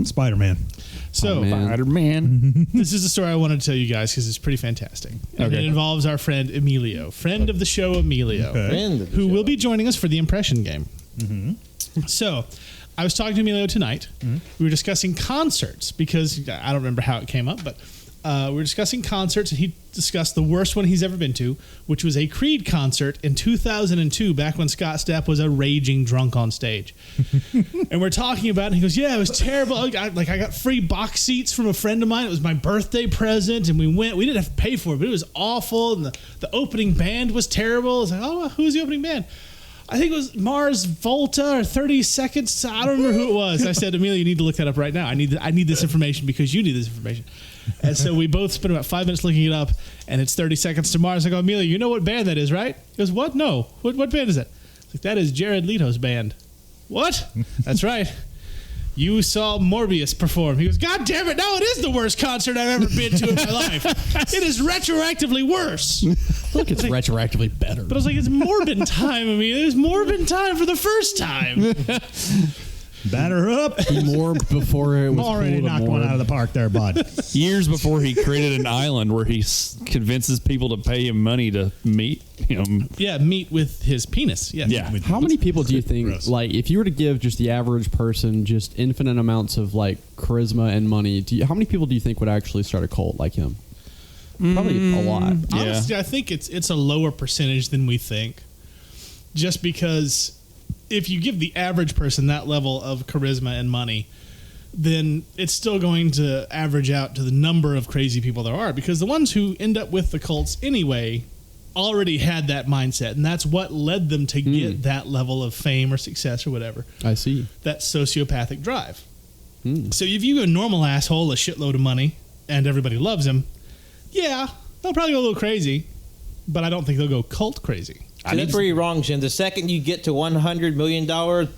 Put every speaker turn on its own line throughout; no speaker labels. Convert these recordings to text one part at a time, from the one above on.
Spider-Man.
So,
Spider-Man.
this is a story I wanted to tell you guys because it's pretty fantastic. And it involves our friend Emilio, friend of the show Emilio, who will be joining us for the impression game. So, I was talking to Emilio tonight. We were discussing concerts because I don't remember how it came up, but we were discussing concerts, and he discussed the worst one he's ever been to, which was a Creed concert in 2002, back when Scott Stapp was a raging drunk on stage. And we're talking about it, and he goes, yeah, it was terrible. I got free box seats from a friend of mine. It was my birthday present, and we went. We didn't have to pay for it, but it was awful, and the opening band was terrible. I was like, oh, who was the opening band? I think it was Mars Volta or 30 Seconds. I don't remember who it was. I said, Emilio, you need to look that up right now. I need this information because you need this information. And so we both spent about 5 minutes looking it up, and it's 30 Seconds to Mars. I go, Emilio, you know what band that is, right? He goes, what? No. What band is that? I was like, that is Jared Leto's band. What? That's right. You saw Morbius perform. He goes, God damn it, no, it is the worst concert I've ever been to in my life. It is retroactively worse.
Look, it's retroactively better.
But I was like, it's Morbin time. I mean, it was Morbin time for the first time.
Batter up.
He morbed before it was
already
cool to
knocked one
morb.
out of the park there, bud.
Years before he created an island where he convinces people to pay him money to meet him.
Yeah, meet with his penis. Yes.
Yeah.
How many people do you think,
Gross.
like, if you were to give just the average person just infinite amounts of, like, charisma and money, how many people do you think would actually start a cult like him? Probably a lot.
Honestly, I think it's a lower percentage than we think. Just because if you give the average person that level of charisma and money, then it's still going to average out to the number of crazy people there are. Because the ones who end up with the cults anyway already had that mindset, and that's what led them to get that level of fame or success or whatever.
I see.
That sociopathic drive. So if you give a normal asshole a shitload of money and everybody loves him, yeah, they'll probably go a little crazy, but I don't think they'll go cult crazy.
So that's where you're wrong, Jim. The second you get to $100 million,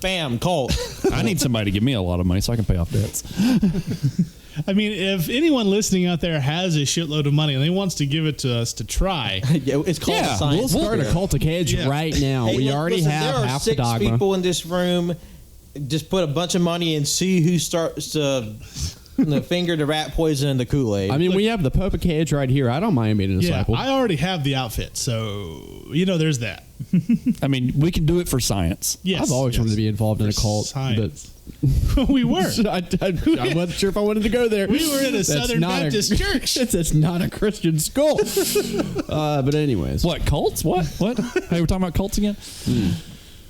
bam, cult.
I need somebody to give me a lot of money so I can pay off debts.
I mean, if anyone listening out there has a shitload of money and they wants to give it to us to try,
Yeah, it's called
Yeah,
science.
We'll start a cult of Cage right now.
Hey,
we
look,
already
listen,
have
there are
half the
6
dogma.
people in this room. Just put a bunch of money and see who starts to finger the rat poison in the Kool-Aid.
I mean, we have the Pope of Cage right here. I don't mind being a
yeah,
disciple.
I already have the outfit, so there's that.
I mean, we can do it for science.
Yes,
I've always wanted to be involved in a cult.
science. We were.
I wasn't sure if I wanted to go there.
We were in a Southern Baptist church.
That's not a Christian school. But anyways.
What, cults? What? Hey, we're talking about cults again?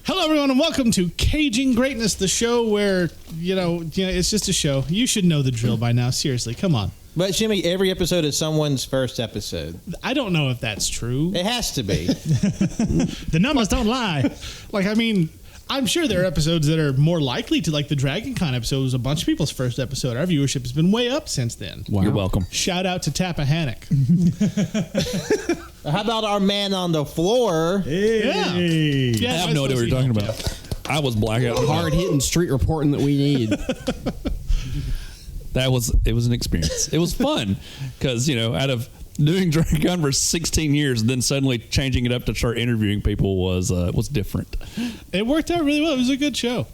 Hello, everyone, and welcome to Caging Greatness, the show where, it's just a show. You should know the drill by now. Seriously, come on.
But, Jimmy, every episode is someone's first episode.
I don't know if that's true.
It has to be.
The numbers don't lie.
I'm sure there are episodes that are more likely to, like the Dragon Con episode was a bunch of people's first episode. Our viewership has been way up since then.
Wow.
You're welcome.
Shout out to Tappahannock.
How about our man on the floor?
Hey.
Yeah,
I have no idea what you're talking about. I was blackout.
Hard-hitting street reporting that we need.
It was an experience. It was fun because, out of doing Dragon Con for 16 years and then suddenly changing it up to start interviewing people was different.
It worked out really well. It was a good show.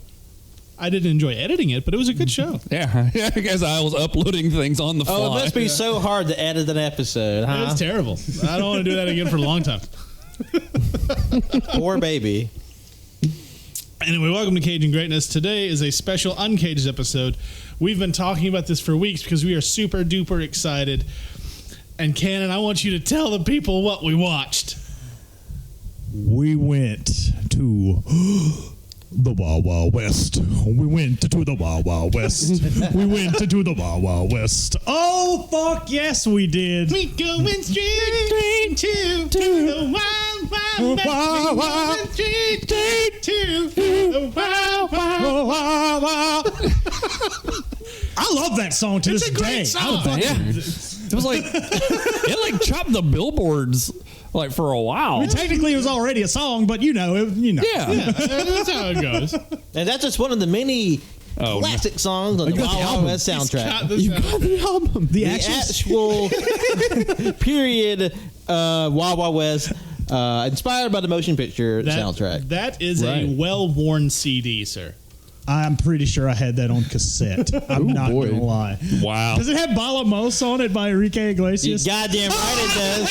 I didn't enjoy editing it, but it was a good show.
Yeah, I guess I was uploading things on the fly.
Oh, it must be so hard to edit an episode,
It
huh?
was terrible. I don't want to do that again for a long time.
Poor baby.
Anyway, welcome to Caging Greatness. Today is a special Uncaged episode. We've been talking about this for weeks because we are super duper excited. And Cannon, I want you to tell the people what we watched.
We went to the Wild Wild West. We went to the Wild Wild West. We went to the Wild Wild West. Oh, fuck yes, we did.
We going straight to the Wild Wild West.
Wild,
We
wild.
going straight to the Wild Wild West.
I love that song to
It's
this
a great
day.
song.
It was like it chopped the billboards for a while.
I mean, technically, it was already a song, but
Yeah.
Yeah, that's how it goes.
And that's just one of the many
Oh,
classic songs on the
got the
Wild Wild
album.
West soundtrack.
You got the album.
The
The
actual
actual period Wild Wild West, inspired by the motion picture soundtrack.
That is
Right.
a well-worn CD, sir.
I'm pretty sure I had that on cassette. I'm not
boy.
gonna lie.
Wow.
Does it have Balamos on it by Enrique
You
Iglesias?
goddamn right it does.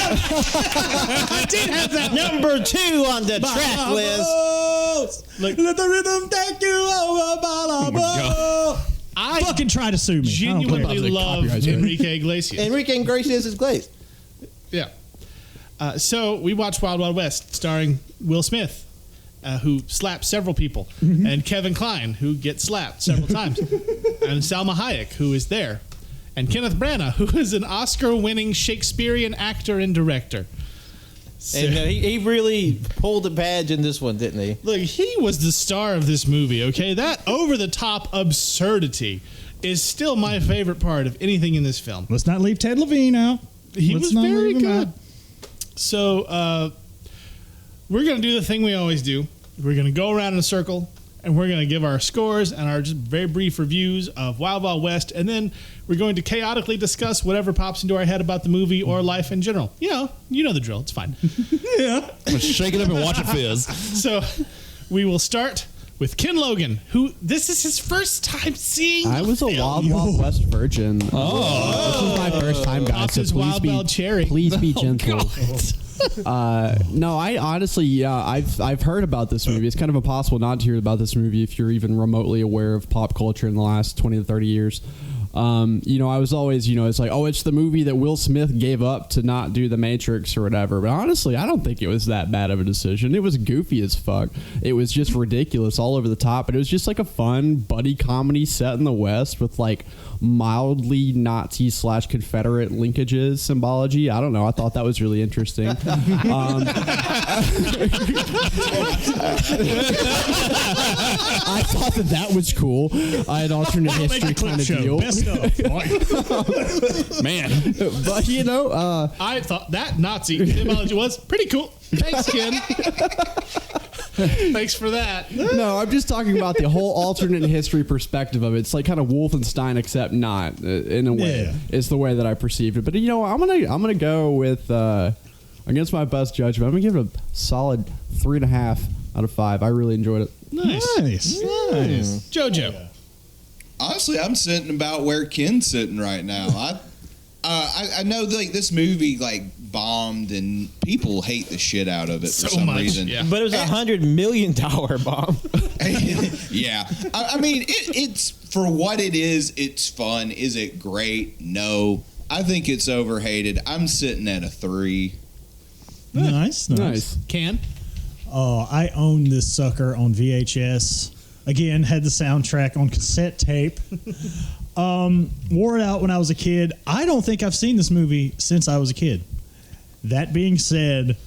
I did have that.
Number 2 on the track list.
Like, let the rhythm take you over, Balamos.
I
Fucking try to sue me.
genuinely
About the
love
copyright strike.
Enrique Iglesias.
Enrique Iglesias is glazed.
Yeah. So we watched Wild Wild West, starring Will Smith, who slapped several people, and Kevin Kline, who gets slapped several times, and Salma Hayek, who is there, and Kenneth Branagh, who is an Oscar-winning Shakespearean actor and director. So,
And he really pulled a badge in this one, didn't he?
look, he was the star of this movie, okay? That over-the-top absurdity is still my favorite part of anything in this film.
Let's not leave Ted Levine out.
He
Let's
was
not
very
leave him
good.
out.
So we're going to do the thing we always do. We're going to go around in a circle, and we're going to give our scores and our just very brief reviews of Wild Wild West, and then we're going to chaotically discuss whatever pops into our head about the movie or life in general. You know the drill. It's fine.
Let's shake it up and watch it fizz.
So we will start with Ken Logan, who this is his first time seeing.
I was a
film.
Wild Wild West virgin. Oh, this is my first time, guys.
Off his
so please
Wild
be,
Wild Cherry.
Please be gentle.
God.
No, I honestly, I've heard about this movie. It's kind of impossible not to hear about this movie if you're even remotely aware of pop culture in the last 20 to 30 years. I was always, it's like, oh, it's the movie that Will Smith gave up to not do The Matrix or whatever. But honestly, I don't think it was that bad of a decision. It was goofy as fuck. It was just ridiculous, all over the top. But it was just like a fun buddy comedy set in the West with like mildly Nazi/Confederate linkages, symbology. I don't know. I thought that was really interesting. I thought that was cool. I had alternate history kind of deal.
Best of.
Man.
But
I thought that Nazi symbology was pretty cool. Thanks, Ken. Thanks for that.
no, I'm just talking about the whole alternate history perspective of it. It's like kind of Wolfenstein, except not in a way.
Yeah.
It's the way that I perceived it. But I'm gonna go with against my best judgment. I'm gonna give it a solid 3.5 out of 5. I really enjoyed it.
Nice.
Nice.
JoJo.
Honestly, I'm sitting about where Ken's sitting right now. I know like this movie like bombed and people hate the shit out of it
So
for some
much,
reason.
yeah.
But it was $100 million bomb.
Yeah, I mean it's for what it is. It's fun. Is it great? No, I think it's overhated. I'm sitting at a 3.
Nice.
Can.
Oh, I own this sucker on VHS. Again, had the soundtrack on cassette tape. Wore it out when I was a kid. I don't think I've seen this movie since I was a kid. That being said,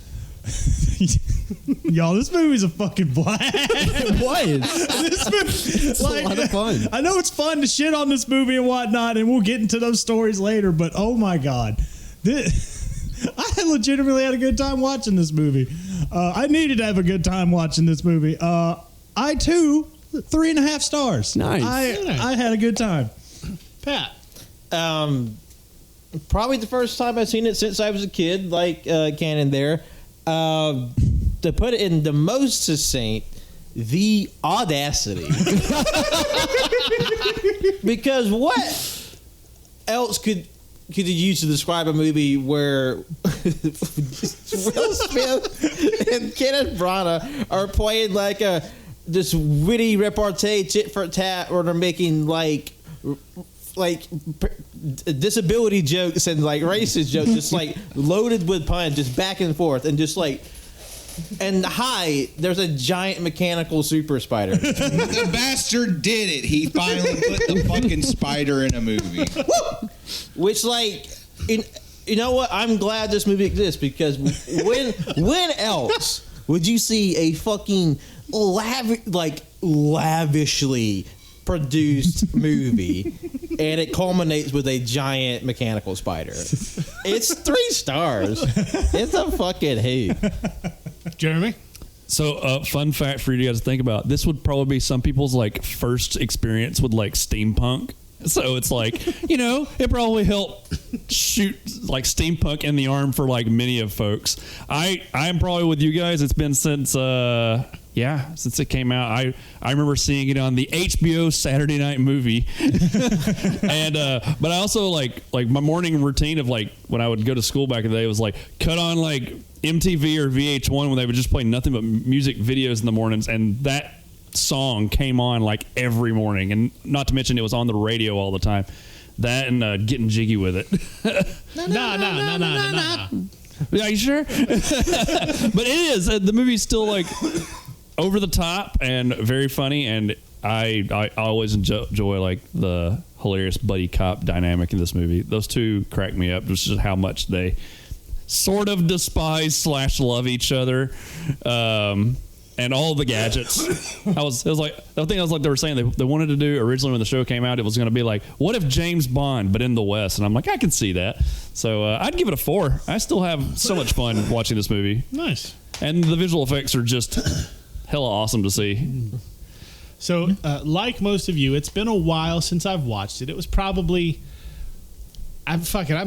y'all, this movie's a fucking blast.
It was.
This movie,
It's a lot of fun.
I know it's fun to shit on this movie and whatnot, and we'll get into those stories later, but oh my God. I legitimately had a good time watching this movie. I needed to have a good time watching this movie. I, too, 3.5 stars.
Nice.
I had a good time.
Pat.
Probably the first time I've seen it since I was a kid, like Cannon there. To put it in the most succinct, the audacity. Because what else could you use to describe a movie where Will Smith and Kenneth Branagh are playing like this witty repartee tit for tat, where they're making like disability jokes and like racist jokes, just like loaded with puns, just back and forth, and just like. And there's a giant mechanical super spider.
The bastard did it. He finally put the fucking spider in a movie.
Which, like, you know what? I'm glad this movie exists, because when else would you see a fucking lavishly produced movie and it culminates with a giant mechanical spider? It's 3 stars. It's a fucking hoot.
Jeremy.
So, fun fact for you guys to think about: this would probably be some people's like first experience with like steampunk. So it's like, it probably helped shoot like steampunk in the arm for like many of folks. I'm probably with you guys. It's been since Yeah, since it came out, I remember seeing it on the HBO Saturday Night Movie, and but I also like my morning routine of like when I would go to school back in the day was like cut on like MTV or VH1 when they would just play nothing but music videos in the mornings, and that song came on like every morning, and not to mention it was on the radio all the time. That and getting jiggy with it.
No.
Are you sure? But it is the movie's still like over the top and very funny, and I always enjoy like the hilarious buddy cop dynamic in this movie. Those two crack me up, just how much they sort of despise / love each other, and all the gadgets. It was like the thing I was like they were saying they wanted to do originally when the show came out. It was going to be like, what if James Bond but in the West? And I'm like, I can see that. So I'd give it a 4. I still have so much fun watching this movie.
Nice.
And the visual effects are just hella awesome to see.
So, like most of you, it's been a while since I've watched it. It was probably... I'm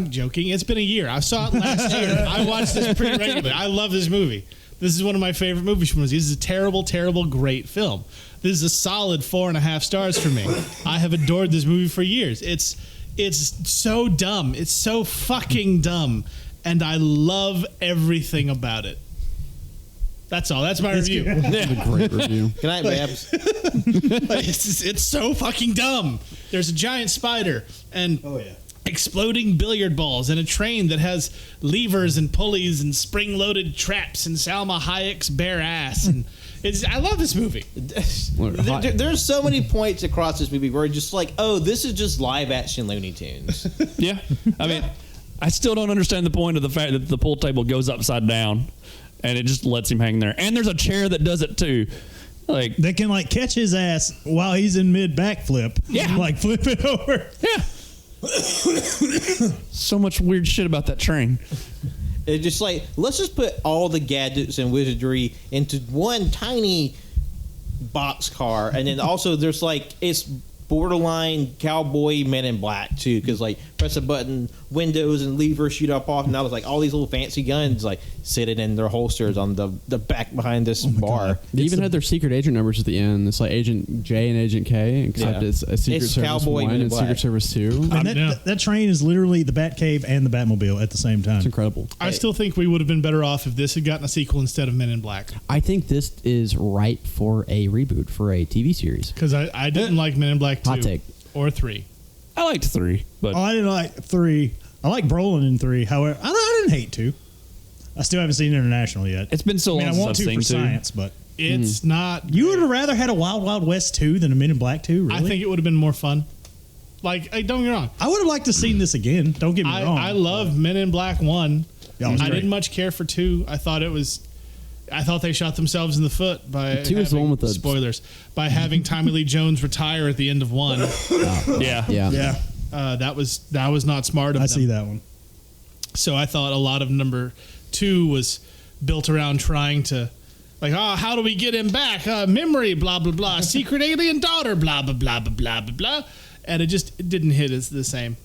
joking. It's been a year. I saw it last year. I watched this pretty regularly. I love this movie. This is one of my favorite movies from this. This is a terrible, terrible, great film. This is a solid 4.5 stars for me. I have adored this movie for years. It's so dumb. It's so fucking dumb. And I love everything about it. That's all. That's my review.
That's a great review.
Good night, Babs.
It's so fucking dumb. There's a giant spider and exploding billiard balls and a train that has levers and pulleys and spring-loaded traps and Salma Hayek's bare ass. And I love this movie.
There's so many points across this movie where it's just like, oh, this is just live-action Looney Tunes.
Yeah. I mean, I still don't understand the point of the fact that the pool table goes upside down and it just lets him hang there. And there's a chair that does it too. Like
they can like catch his ass while he's in mid backflip.
Yeah.
Like flip it over.
Yeah. So much weird shit about that train.
It's just like, let's just put all the gadgets and wizardry into one tiny boxcar. And then also there's like, it's borderline cowboy Men in Black too, because like press a button, windows and levers shoot up off, and now there's like all these little fancy guns like sitting in their holsters on the back behind this bar.
They even had their secret agent numbers at the end. It's like Agent J and Agent K, except it's a Secret
It's
Service
Cowboy
1
Men in
and
Black.
Secret Service 2.
And that train is literally the Batcave and the Batmobile at the same time.
It's incredible.
I still think we would have been better off if this had gotten a sequel instead of Men in Black.
I think this is ripe for a reboot for a TV series.
Because I didn't like Men in Black 2
Hot take.
or 3.
I liked 3, but
I didn't like 3. I like Brolin in 3. However, I didn't hate 2. I still haven't seen International yet.
it's been so
I mean,
long
I
since
want
I've
to
seen
for
2.
science, but
It's not...
you would have rather had a Wild Wild West 2 than a Men in Black 2, really?
I think it would have been more fun. Like, don't get me wrong.
I would have liked to seen this again. Don't get me wrong.
I love Men in Black 1.
Yeah, it was
I
great.
didn't much care for 2. I thought they shot themselves in the foot by
2 is the one with the
spoilers by having Tommy Lee Jones retire at the end of 1.
Yeah.
Yeah.
That was not smart of
I
them.
see that one.
So I thought a lot of number 2 was built around trying to, like, how do we get him back? Memory, blah blah blah. Secret alien daughter, blah blah blah blah blah blah blah. And it didn't hit as the same.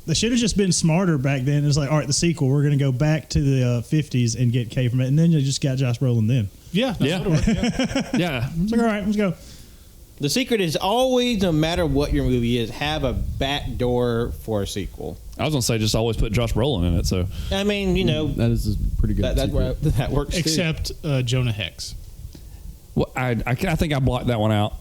They should have just been smarter back then. It's like, all right, the sequel, we're going to go back to the 50s and get Kay from it. And then you just got Josh Brolin then.
Yeah, that
Yeah.
would've worked, yeah.
Yeah.
It's like, all right, let's go.
The secret is always, no matter what your movie is, have a back door for a sequel.
I was going to say just always put Josh Brolin in it, so.
I mean, you know,
That is a pretty good secret.
that works too.
Except Jonah Hex.
Well, I think I blocked that one out.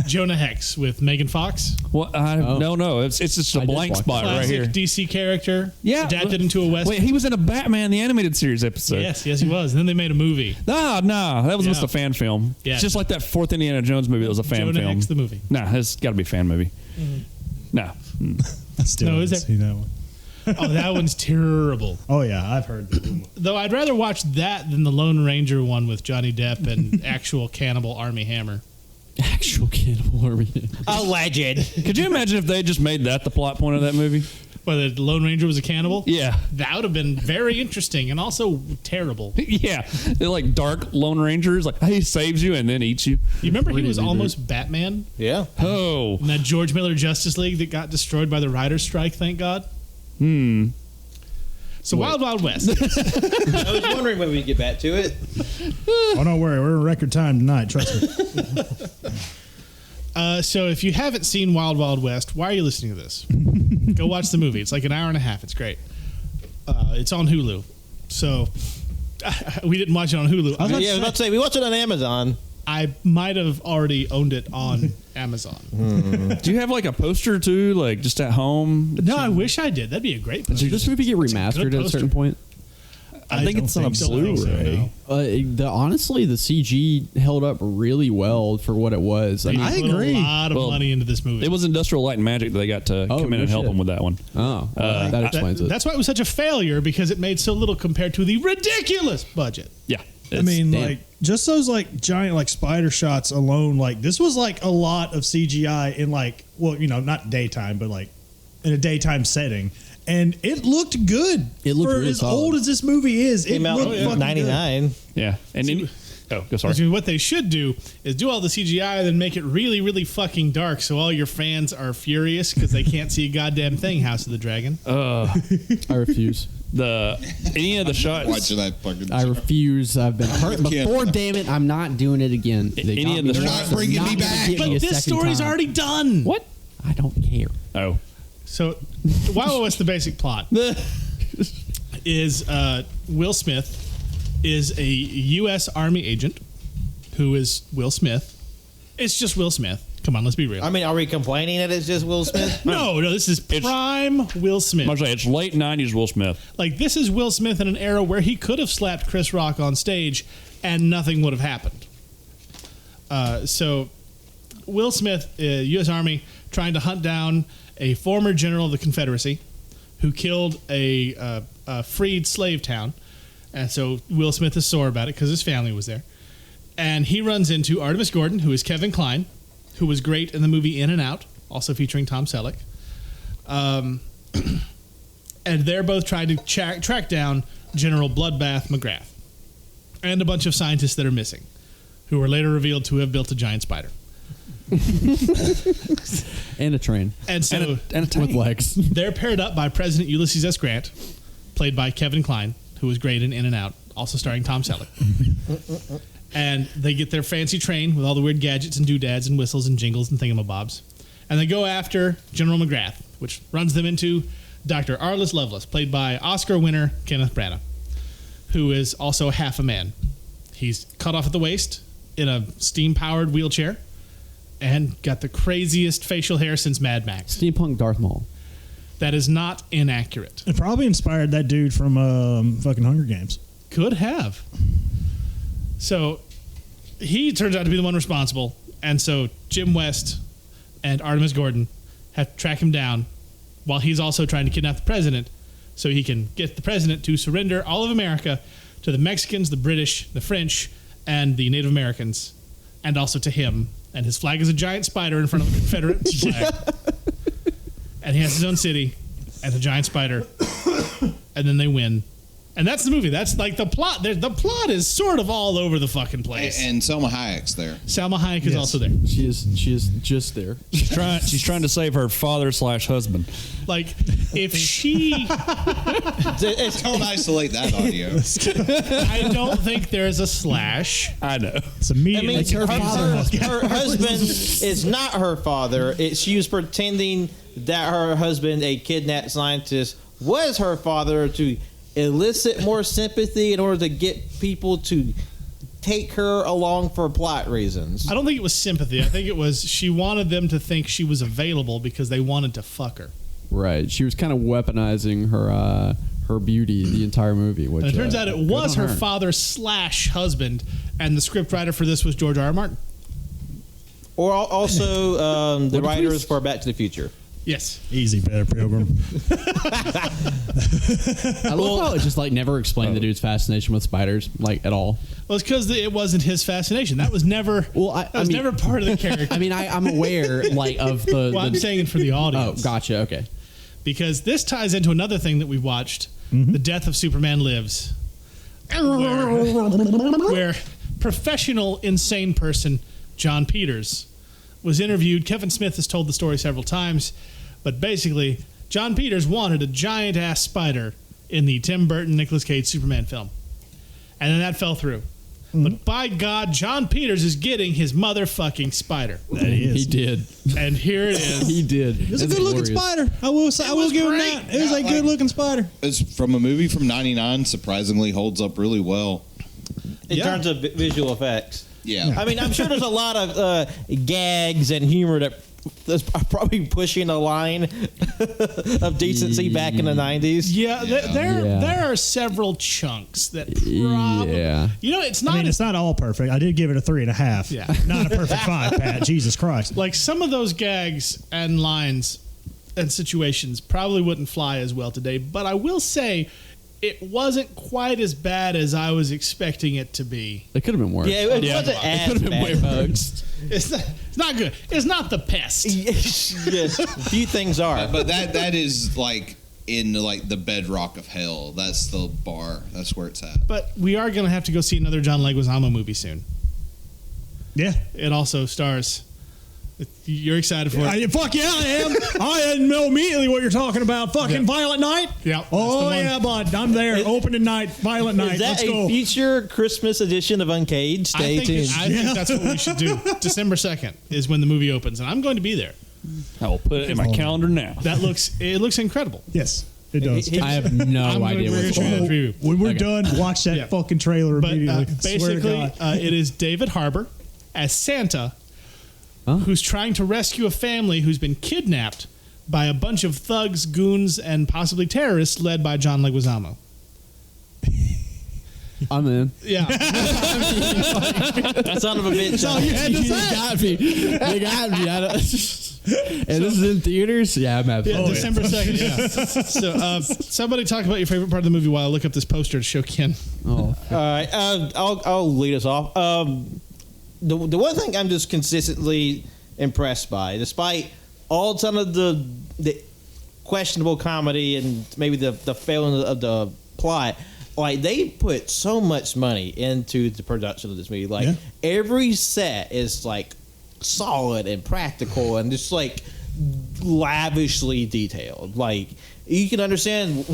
Jonah Hex with Megan Fox.
Well, no. It's just a
I just
blank
blocked
spot right
Classic
here.
DC character.
Yeah.
Adapted into a Western.
Wait, he was in a Batman the Animated Series episode.
Yes, he was. And then they made a movie.
Nah, that was
Yeah.
just a fan film.
Yeah.
It's just like that fourth Indiana Jones movie that was a fan
Jonah
film.
Hex the movie.
Nah, it's got to be a fan movie. No.
I still
No,
haven't
is it?
seen that one.
Oh, that one's terrible.
Oh, yeah, I've heard that one.
Though I'd rather watch that than the Lone Ranger one with Johnny Depp and actual Cannibal Army Hammer.
Actual Cannibal Army.
Alleged.
Could you imagine if they just made that the plot point of that movie?
Whether the Lone Ranger was a cannibal?
Yeah.
That would have been very interesting and also terrible.
Yeah. They're like dark Lone Rangers. Like, he saves you and then eats you.
You remember he
Pretty
was
weird.
almost Batman?
Yeah.
Oh.
In that George Miller Justice League that got destroyed by the writer's strike, thank God? So Wild Wild West.
I was wondering when we'd get back to it.
Oh, don't worry. We're in record time tonight. Trust me.
So if you haven't seen Wild Wild West, why are you listening to this? Go watch the movie. It's like an hour and a half. It's great. It's on Hulu. So we didn't watch it on Hulu.
I was about to say, we watched it on Amazon.
I might have already owned it on Amazon.
Do you have like a poster too, like just at home?
No, I wish I did. That'd be a great poster.
Did this movie get remastered at a certain point?
I think it's on a Blu-ray.
Honestly, the CG held up really well for what it was.
They
I
put
agree.
a lot of money into this movie.
It was Industrial Light and Magic that they got to come in and help them with that one.
Oh, that explains it.
That's why it was such a failure, because it made so little compared to the ridiculous budget.
Yeah.
I mean,
damn.
like, just those like giant like spider shots alone, like this was like a lot of CGI in like, well, you know, not daytime, but like in a daytime setting, and it looked good.
It looked
for
really
as
solid.
old as this movie is. It
Came out
looked
in
fucking
99.
Yeah. And then, go sorry.
I mean, what they should do is do all the CGI and then make it really, really fucking dark, so all your fans are furious because they can't see a goddamn thing. House of the Dragon.
I refuse.
Any of the shots.
Watching that fucking
I
show.
refuse. I've been hurt
can't-
before. Damn it! I'm not doing it again.
Any of the
They're not bringing me back.
But this story's already done.
What? I don't care.
Oh.
So, Wild West, the basic plot is Will Smith is a U.S. Army agent who is Will Smith. It's just Will Smith. Come on, let's be real.
I mean, are we complaining that it's just Will Smith?
no, this is prime Will Smith.
Much like it's late 90s Will Smith.
Like, this is Will Smith in an era where he could have slapped Chris Rock on stage and nothing would have happened. So, Will Smith, U.S. Army, trying to hunt down a former general of the Confederacy who killed a freed slave town. And so Will Smith is sore about it because his family was there. And he runs into Artemis Gordon, who is Kevin Kline, who was great in the movie In and Out, also featuring Tom Selleck. And they're both trying to track down General Bloodbath McGrath and a bunch of scientists that are missing, who were later revealed to have built a giant spider.
And a train.
And so
And a tank.
With legs.
they're paired up by President Ulysses S. Grant, played by Kevin Kline, who was great in In and Out, also starring Tom Selleck. And they get their fancy train with all the weird gadgets and doodads and whistles and jingles and thingamabobs. And they go after General McGrath, which runs them into Dr. Arliss Lovelace, played by Oscar winner Kenneth Branagh, who is also half a man. He's cut off at the waist in a steam-powered wheelchair and got the craziest facial hair since Mad Max.
Steampunk Darth Maul.
That is not inaccurate.
It probably inspired that dude from fucking Hunger Games.
Could have. So he turns out to be the one responsible, and so Jim West and Artemis Gordon have to track him down while he's also trying to kidnap the president so he can get the president to surrender all of America to the Mexicans, the British, the French, and the Native Americans, and also to him. And his flag is a giant spider in front of a Confederate flag. And he has his own city and a giant spider, and then they win. And that's the movie. That's like the plot. The plot is sort of all over the fucking place.
And Selma Hayek's there.
Salma Hayek is also there.
She is just there.
She's trying to save her father/husband.
Like, if she...
Don't isolate that audio.
I don't think there's a slash.
I know.
It's
I
immediately.
mean,
her father.
her husband is not her father. She was pretending that her husband, a kidnapped scientist, was her father to elicit more sympathy in order to get people to take her along for plot reasons.
I don't think it was sympathy. I think it was she wanted them to think she was available because they wanted to fuck her.
Right. She was kind of weaponizing her beauty the entire movie. Which,
And it turns out it was
good on
her father/husband, and the scriptwriter for this was George R. R. Martin.
Or also the
What
writers
twist?
for Back to the Future.
Yes.
Easy, better Pilgrim.
I love how it just like never explained the dude's fascination with spiders like at all.
Well, it's because it wasn't his fascination. That was never.
Well,
that was never part of the character.
I mean, I'm aware like of the.
Well, I'm saying it for the
Oh,
audience.
gotcha. Okay.
Because this ties into another thing that we watched: The Death of Superman Lives, where professional insane person John Peters was interviewed. Kevin Smith has told the story several times, but basically, John Peters wanted a giant ass spider in the Tim Burton Nicolas Cage Superman film, and then that fell through. But by God, John Peters is getting his motherfucking spider.
That is.
He did.
And here it is.
He did.
It was a good looking spider. I will say. I will give him that. It was a good looking spider.
It's from a movie from '99. Surprisingly, holds up really well.
In terms of visual effects.
Yeah.
I mean, I'm sure there's a lot of gags and humor that's probably pushing a line of decency back in the 90s.
Yeah, there are several chunks that probably...
Yeah.
You know, it's not...
it's not all perfect. I did give it a 3.5.
Yeah.
Not a perfect 5, Pat. Jesus Christ.
Like, some of those gags and lines and situations probably wouldn't fly as well today, but I will say... It wasn't quite as bad as I was expecting it to be.
It could have been worse.
Yeah, it wasn't as
could have been way
bad.
worse.
It's not good. It's not the pest.
Yes, a few things are.
But that is like in like the bedrock of hell. That's the bar. That's where it's at.
But we are going to have to go see another John Leguizamo movie soon.
Yeah.
It also stars... You're excited for it?
Fuck yeah, I am. I know immediately what you're talking about. Fucking Violent Night?
Yeah.
Oh, yeah, bud. I'm there. Opening night, Violent Night.
Is that
Let's
a
go.
future Christmas edition of UnCaged? Stay tuned.
I think that's what we should do. December 2nd is when the movie opens, and I'm going to be there.
I will put it in my calendar now.
It looks incredible.
Yes, it does.
I have no idea what's going on.
on.
When we're done, watch that fucking trailer
But
immediately.
basically, it is David Harbour as Santa, who's trying to rescue a family who's been kidnapped by a bunch of thugs, goons, and possibly terrorists led by John Leguizamo.
I'm in.
Yeah.
Son of a bitch.
You got me. And this is in theaters? Yeah, I'm happy.
Yeah, December 2nd, yeah. So, somebody talk about your favorite part of the movie while I look up this poster to show Ken.
Oh.
All right, I'll lead us off. The one thing I'm just consistently impressed by, despite all some of the questionable comedy and maybe the failing of the plot, like they put so much money into the production of this movie. Like every set is like solid and practical and just like lavishly detailed. Like you can understand,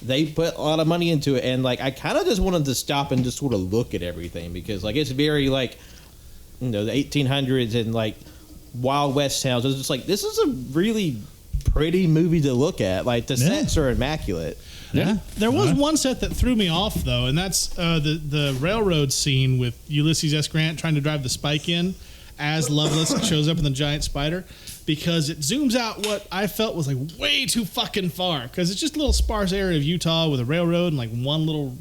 they put a lot of money into it, and like I kind of just wanted to stop and just sort of look at everything because like it's very like the 1800s and like Wild West towns. It's just like this is a really pretty movie to look at. Like the sets are immaculate.
Yeah, there was one set that threw me off though, and that's the railroad scene with Ulysses S. Grant trying to drive the spike in as Lovelace shows up in the giant spider, because it zooms out what I felt was like way too fucking far, because it's just a little sparse area of Utah with a railroad and like one little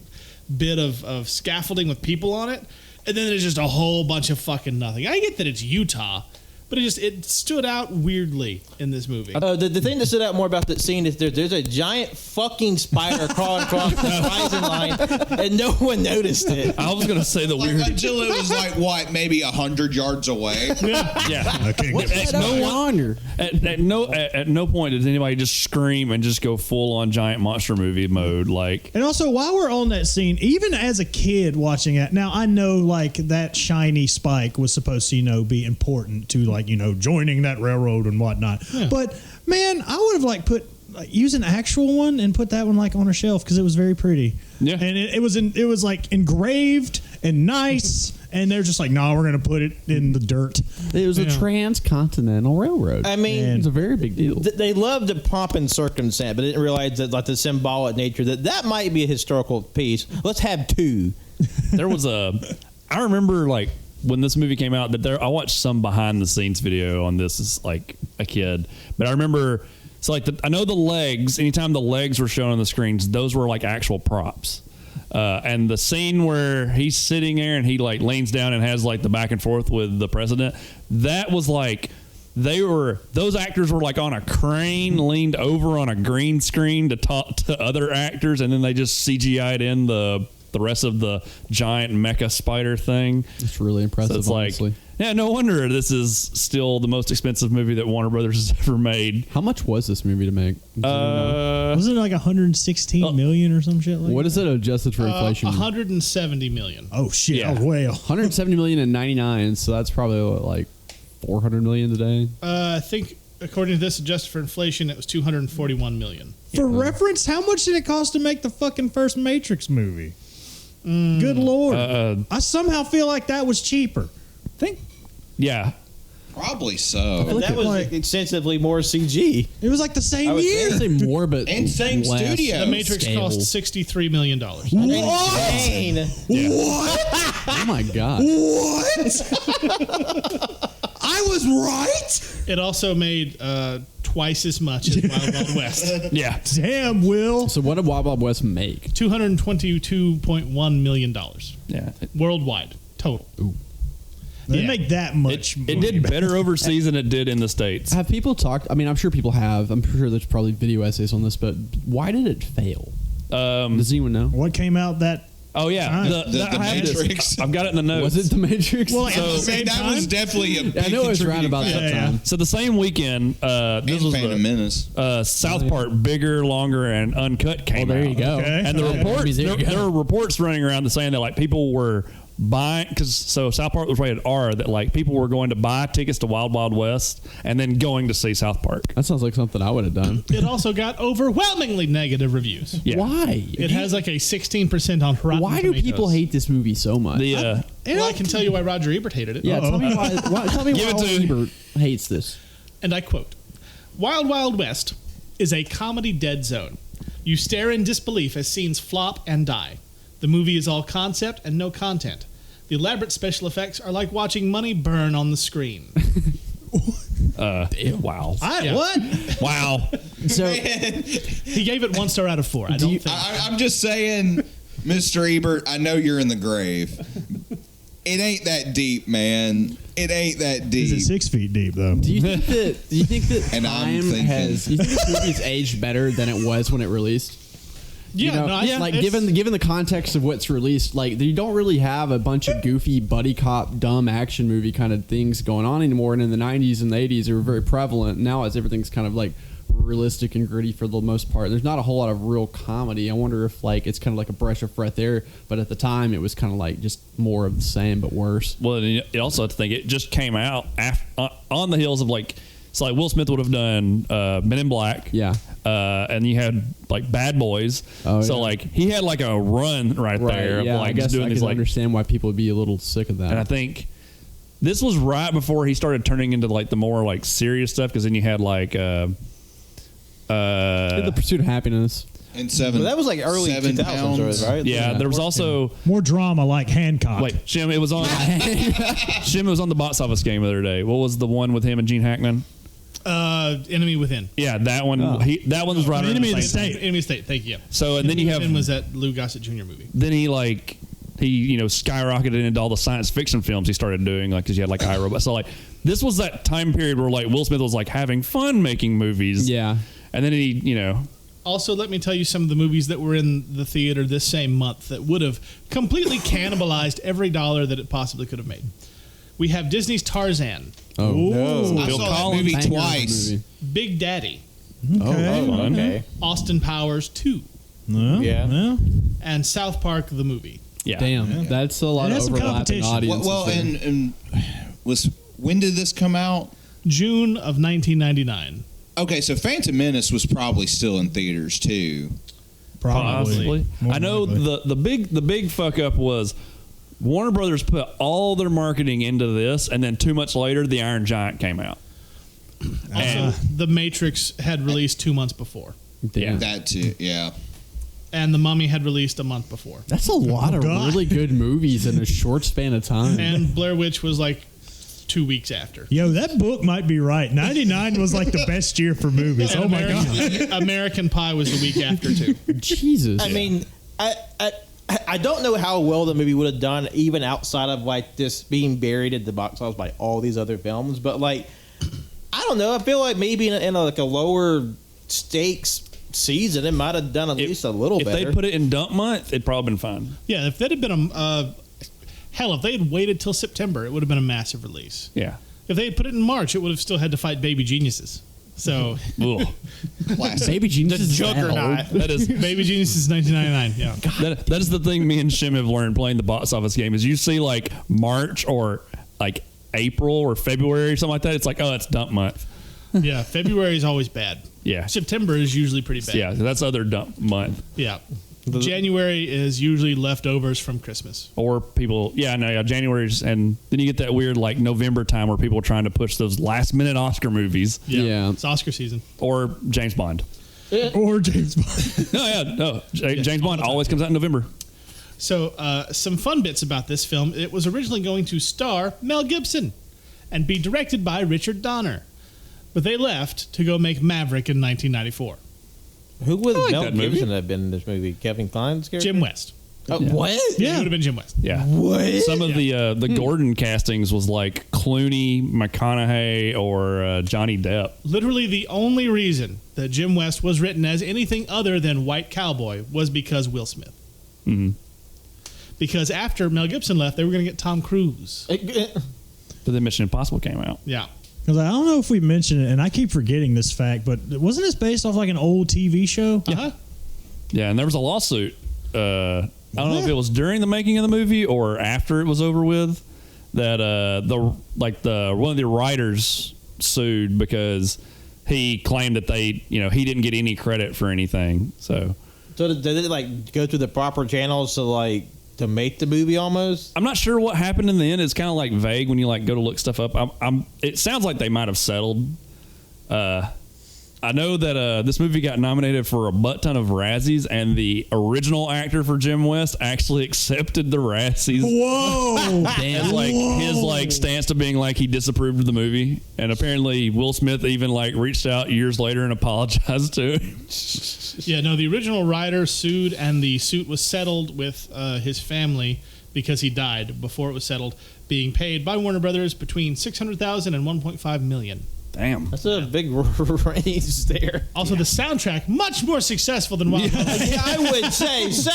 bit of scaffolding with people on it, and then there's just a whole bunch of fucking nothing. I get that it's Utah, but it stood out weirdly in this movie.
The thing that stood out more about that scene is there's a giant fucking spider crawling across the horizon line, and no one noticed it.
I was going to say the weird...
Until it was like, what, maybe 100 yards away?
Yeah.
I can't get
At no point does anybody just scream and just go full on giant monster movie mode. Like,
And also, while we're on that scene, even as a kid watching it, now I know like that shiny spike was supposed to, be important to joining that railroad and whatnot. Yeah. But man, I would have use an actual one and put that one like on a shelf because it was very pretty.
Yeah,
and it was like engraved and nice, and they're just like, no, we're gonna put it in the dirt.
It was a transcontinental railroad.
I mean,
it's a very big deal.
They loved the pomp and circumstance, but didn't realize that like the symbolic nature that might be a historical piece. Let's have two.
There was I remember like when this movie came out that I watched some behind the scenes video on this as like a kid, but I remember it's like I know the legs. Anytime the legs were shown on the screens, those were like actual props. And the scene where he's sitting there and he like leans down and has like the back and forth with the president, that was like those actors were like on a crane leaned over on a green screen to talk to other actors, and then they just CGI'd in the rest of the giant mecha spider thing.
It's really impressive.
So it's
honestly.
Yeah, no wonder this is still the most expensive movie that Warner Brothers has ever made.
How much was this movie to make?
Wasn't it like 116 million or some shit like
what
that?
is it adjusted for inflation?
170 million.
Oh shit!
Yeah.
Oh, way
170 million in 99, so that's probably like 400 million today.
I think according to this, adjusted for inflation, it was $241 million.
For reference, how much did it cost to make the fucking first Matrix movie? Good Lord. I somehow feel like that was cheaper.
Yeah.
Probably so.
That was extensively more CG.
It was like the same year.
I'd say more, but
And same
less
studio.
The Matrix
scale.
cost $63 million.
What?
Insane.
What?
Oh my god!
What? I was right?
It also made twice as much as Wild Wild West.
Yeah.
Damn, Will.
So what did Wild Wild West make?
$222.1 million
Yeah.
worldwide total.
They
Yeah.
make that much.
It did better overseas than it did in the States.
Have people talked? I mean, I'm sure people have. I'm sure there's probably video essays on this, but why did it fail? Does anyone know?
What came out that?
Oh yeah,
Time.
The
I have this.
Matrix.
I've got it in the notes.
Was it The Matrix?
Well, like, at the
I mean,
same
that
time?
was definitely a big
I know it was around
contributing
about
factor.
that
Yeah,
time.
So the same weekend, this
And
was
Phantom Menace.
South Park, bigger, longer, and uncut came
Well, there
out.
you go.
Okay.
And the
Okay.
reports,
There you go.
there were reports running around that saying that like people were buying so South Park was rated R, that like people were going to buy tickets to Wild Wild West and then going to see South Park.
That sounds like something I would have done.
It also got overwhelmingly negative reviews.
Yeah.
Why?
It has like a 16% on Rotten
Why do
Tomatoes.
people hate this movie so much?
The
Well, I can tell you why Roger Ebert hated it.
yeah, tell me why. Tell me
Give
why
it to-
Ebert hates this.
And I quote, Wild Wild West is a comedy dead zone. You stare in disbelief as scenes flop and die. The movie is all concept and no content. The elaborate special effects are like watching money burn on the screen.
wow.
Yeah.
What?
Wow.
So
He gave it 1 star out of 4. I don't think.
I'm just saying, Mr. Ebert, I know you're in the grave. It ain't that deep, man. It ain't that deep.
Is it 6 feet deep though?
do you think that
And I'm
time
thinking-
has? Do you think this movie's aged better than it was when it released?
Yeah,
You know,
no,
like
it's-
given the context of what's released, like you don't really have a bunch of goofy buddy cop, dumb action movie kind of things going on anymore. And in the '90s and the '80s, they were very prevalent. Now, as everything's kind of like realistic and gritty for the most part, there's not a whole lot of real comedy. I wonder if like it's kind of like a breath of fresh air, but at the time it was kind of like just more of the same but worse.
Well, you also have to think it just came out on the heels of like, it's like Will Smith would have done Men in Black.
Yeah.
And you had like Bad Boys.
Oh,
so
yeah.
like he had like a run right there.
Yeah.
Of, like
I guess
just doing
I
these
can
like,
understand why people would be a little sick of that.
and I think this was right before he started turning into like the more like serious stuff, because then you had like
The Pursuit of Happiness.
And seven.
Well, that was like early
7
2000s,
pounds.
right?
yeah, there was also
More drama like Hancock.
wait, Jim, it was on Jim, it was on the box office game the other day. What was the one with him and Gene Hackman?
Enemy Within.
Yeah, that one.
Oh.
That one was right around
Enemy
the
of the
same time.
State.
Enemy of the State. Thank you.
So and then you have
Within was that Lou Gossett Jr. movie.
then he skyrocketed into all the science fiction films he started doing, like because you had like iRobot. So like this was that time period where like Will Smith was like having fun making movies.
Yeah.
And then he
Also, let me tell you some of the movies that were in the theater this same month that would have completely cannibalized every dollar that it possibly could have made. We have Disney's Tarzan,
Oh,
I
Bill
saw that
Collins.
movie
Banger
twice.
movie.
Big Daddy,
Okay.
Okay.
Austin Powers 2,
No,
Yeah.
no.
and South Park the movie.
yeah.
Damn, that's a lot
It
of
has some
overlapping
competition.
audiences.
Well,
there.
and when did this come out?
June of 1999.
Okay, so Phantom Menace was probably still in theaters too.
Possibly.
More
I know
likely.
the big fuck up was Warner Brothers put all their marketing into this, and then 2 months later, The Iron Giant came out.
Also, The Matrix had released 2 months before,
Damn.
That too, yeah.
and The Mummy had released a month before,
That's a lot of
God.
really good movies in a short span of time.
and Blair Witch was like 2 weeks after.
Yo, that book might be right. 99 was like the best year for movies.
And
Oh my god.
American Pie was the week after too.
Jesus.
I mean, I don't know how well the movie would have done even outside of like this being buried at the box office by all these other films. But like, I don't know. I feel like maybe in like a lower stakes season, it might have done at least a little
If
better.
they put it in dump month, it'd probably been fine.
Yeah, if that had been hell, if they had waited till September, it would have been a massive release.
Yeah.
If they had put it in March, it would have still had to fight Baby Geniuses. So
Ugh.
Classic.
Baby Genius
the
is
Juggernaut.
That is
Baby Geniuses 1999. Yeah.
that is the thing me and Shim have learned playing the box office game is you see like March or like April or February or something like that. It's like, oh, it's dump month.
Yeah, February is always bad.
Yeah.
September is usually pretty bad.
Yeah, that's other dump month.
Yeah. January is usually leftovers from Christmas.
Or people, January's, and then you get that weird like November time where people are trying to push those last minute Oscar movies.
Yeah.
It's Oscar season.
Or James Bond.
Or James Bond.
James Bond always comes out in November.
So, some fun bits about this film. It was originally going to star Mel Gibson and be directed by Richard Donner. But they left to go make Maverick in 1994.
Who would
like
Mel
that movie.
Gibson have been in this movie? Kevin Kline's character?
Jim West.
Oh, what?
Yeah. It would have been Jim West.
Yeah.
What?
Some of the Gordon castings was like Clooney, McConaughey, or Johnny Depp.
Literally the only reason that Jim West was written as anything other than White Cowboy was because Will Smith.
Mm-hmm.
Because after Mel Gibson left, they were going to get Tom Cruise.
But then Mission Impossible came out.
Yeah.
Because I don't know if we mentioned it, and I keep forgetting this fact, but wasn't this based off like an old TV show?
Uh-huh.
Yeah, and there was a lawsuit. I don't know if it was during the making of the movie or after it was over with that one of the writers sued because he claimed that he didn't get any credit for anything. So
did it like go through the proper channels to make the movie almost?
I'm not sure what happened in the end. It's kind of like vague when you like go to look stuff up. It sounds like they might have settled. I know that this movie got nominated for a butt ton of Razzies, and the original actor for Jim West actually accepted the Razzies.
Whoa!
Damn, like his stance to being like he disapproved of the movie, and apparently Will Smith even like reached out years later and apologized to him.
Yeah, no, the original writer sued, and the suit was settled with his family because he died before it was settled, being paid by Warner Brothers between $600,000 and $1.5 million.
Damn,
That's a big range there.
Also, the soundtrack much more successful than Wild Wild West.
Yeah, I would say so.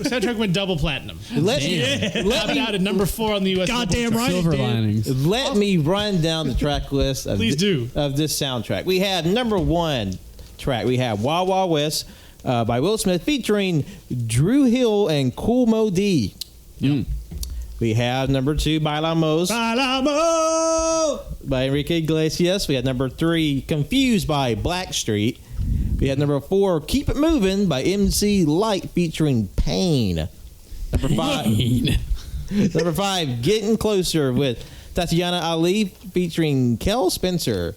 Soundtrack went double platinum.
Let
Topped out at number 4 on the U.S.
Goddamn right.
Silver
dude.
linings.
Let me run down the track list of,
Please do.
of this soundtrack. We have number 1 track. We have Wild Wild West by Will Smith featuring Drew Hill and Kool Moe Dee. We have number 2, Bailamos by Enrique Iglesias. We have number 3, Confused by Blackstreet. We have number 4, Keep It Moving by MC Light featuring Pain. Number 5, Getting Closer with Tatiana Ali featuring Kel Spencer.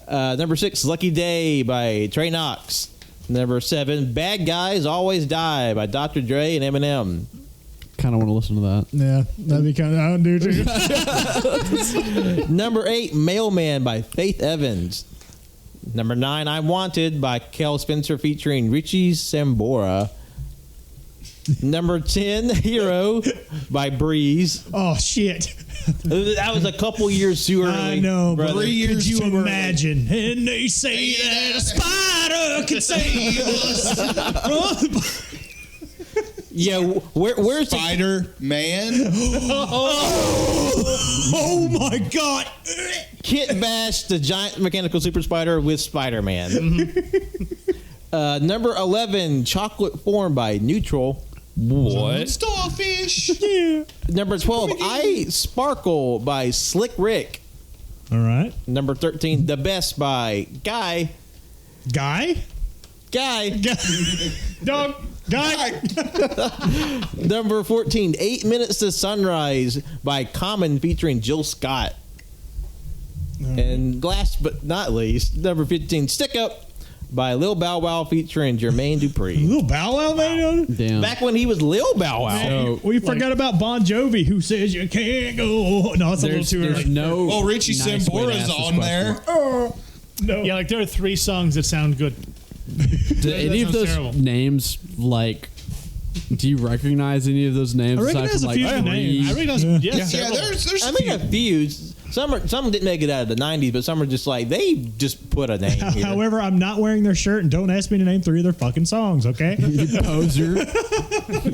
Number 6, Lucky Day by Trey Knox. Number 7, Bad Guys Always Die by Dr. Dre and Eminem.
Kind of want to listen to that.
Yeah, that'd be kind of. I don't do too.
Number 8, Mailman by Faith Evans. Number 9, I Wanted by Kel Spencer featuring Richie Sambora. Number 10, Hero by Breeze.
Oh shit!
That was a couple years too early.
I know,
brother.
but
3 years
could you
too early.
imagine? And they say that a spider can save us.
Yeah, where's the
Spider-Man.
Oh my god!
Kit Bash, the giant mechanical super spider with Spider-Man? Number 11, Chocolate Form by Neutral.
what?
Starfish.
Yeah.
Number 12, I Sparkle by Slick Rick.
All right,
Number 13, The Best by Guy.
guy.
Dog.
Guy.
Number 14, 8 Minutes to Sunrise by Common featuring Jill Scott. And last but not least, number 15, Stick Up by Lil Bow Wow featuring Jermaine Dupri.
Little Bow Wow made on it.
Damn.
Back when he was Lil Bow Wow.
So,
We forgot about Bon Jovi, who says you can't go. No, it's a little too
there's
early.
no.
Oh, Richie
nice way to
Sambora's
ask this
on there.
question.
No.
Yeah, like there are 3 songs that sound good.
Do any of
sounds
those
terrible.
names like? Do you recognize any of those names?
I
aside
recognize
from,
a few
like,
names.
I recognize,
Yeah.
Yeah, there's
I mean, a few. Some didn't make it out of the 90s, but some are just like, they just put a name here.
However, I'm not wearing their shirt, and don't ask me to name 3 of their fucking songs, okay?
You poser.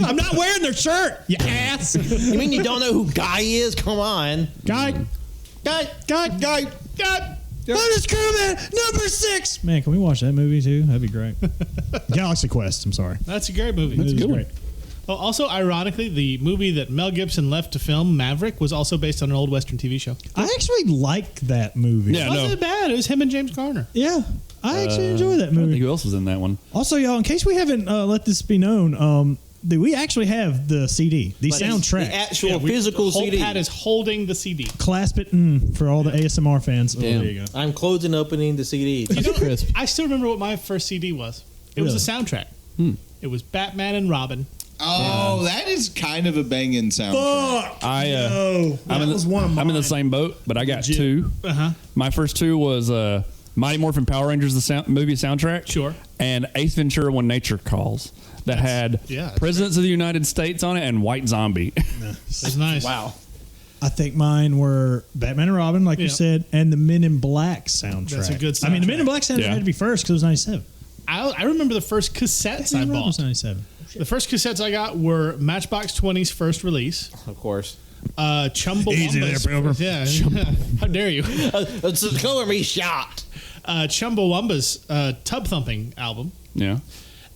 I'm not wearing their shirt, you ass.
You mean you don't know who Guy is? Come on.
Guy. Bonus Crewman, number 6. Man, can we watch that movie too? That'd be great. Galaxy Quest, I'm sorry.
That's a great movie.
That's great.
Oh, also, ironically, the movie that Mel Gibson left to film, Maverick, was also based on an old Western TV show.
I actually like that movie.
Yeah,
It wasn't bad. It was him and James Garner.
Yeah. I actually enjoy that
I don't think
movie.
who else was in that one.
Also, y'all, in case we haven't let this be known, we actually have the CD, the soundtrack.
The actual physical CD.
Pat is holding the CD.
Clasp it for all the ASMR fans. Oh, there you go.
I'm closing and opening the CD.
Crisp.
I still remember what my first CD was. It was a soundtrack. It was Batman and Robin.
Oh, that is kind of a banging soundtrack.
That was one of mine.
I'm in the same boat, but I got two.
Uh-huh.
My first two was Mighty Morphin Power Rangers, the movie soundtrack.
Sure.
And Ace Ventura When Nature Calls. That had
that's
Presidents of the United States on it and White Zombie.
That's nice.
Wow.
I think mine were Batman and Robin, like you said, and the Men in Black soundtrack.
That's a good
I mean, the Men in
soundtrack.
Black soundtrack had to be first because it was 97.
I remember the first cassettes I
Batman and Robin was
bought.
97.
The first cassettes I got were Matchbox 20's first release.
Of course.
Chumbawamba's.
Easy there, Pilgrim.
Yeah. How dare you?
It's color me shot.
Chumbawamba's Tub Thumping album.
Yeah.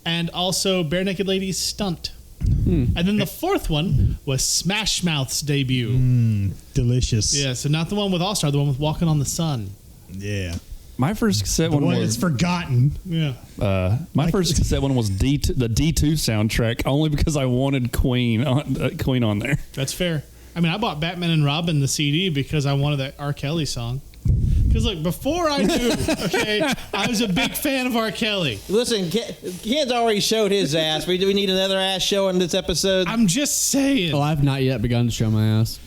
And also Bare Naked Ladies Stunt. And then the fourth one was Smash Mouth's debut.
Delicious.
Yeah, so not the one with All Star, the one with Walking on the Sun.
Yeah.
My first cassette
The
one
one
was
that's forgotten.
Yeah.
my first cassette one was the D2 soundtrack only because I wanted Queen on there.
That's fair. I mean, I bought Batman and Robin the CD because I wanted that R. Kelly song. Because look, before I knew, I was a big fan of R. Kelly.
Listen, Ken's already showed his ass. Do we need another ass show in this episode?
I'm just saying.
Oh, I've not yet begun to show my ass.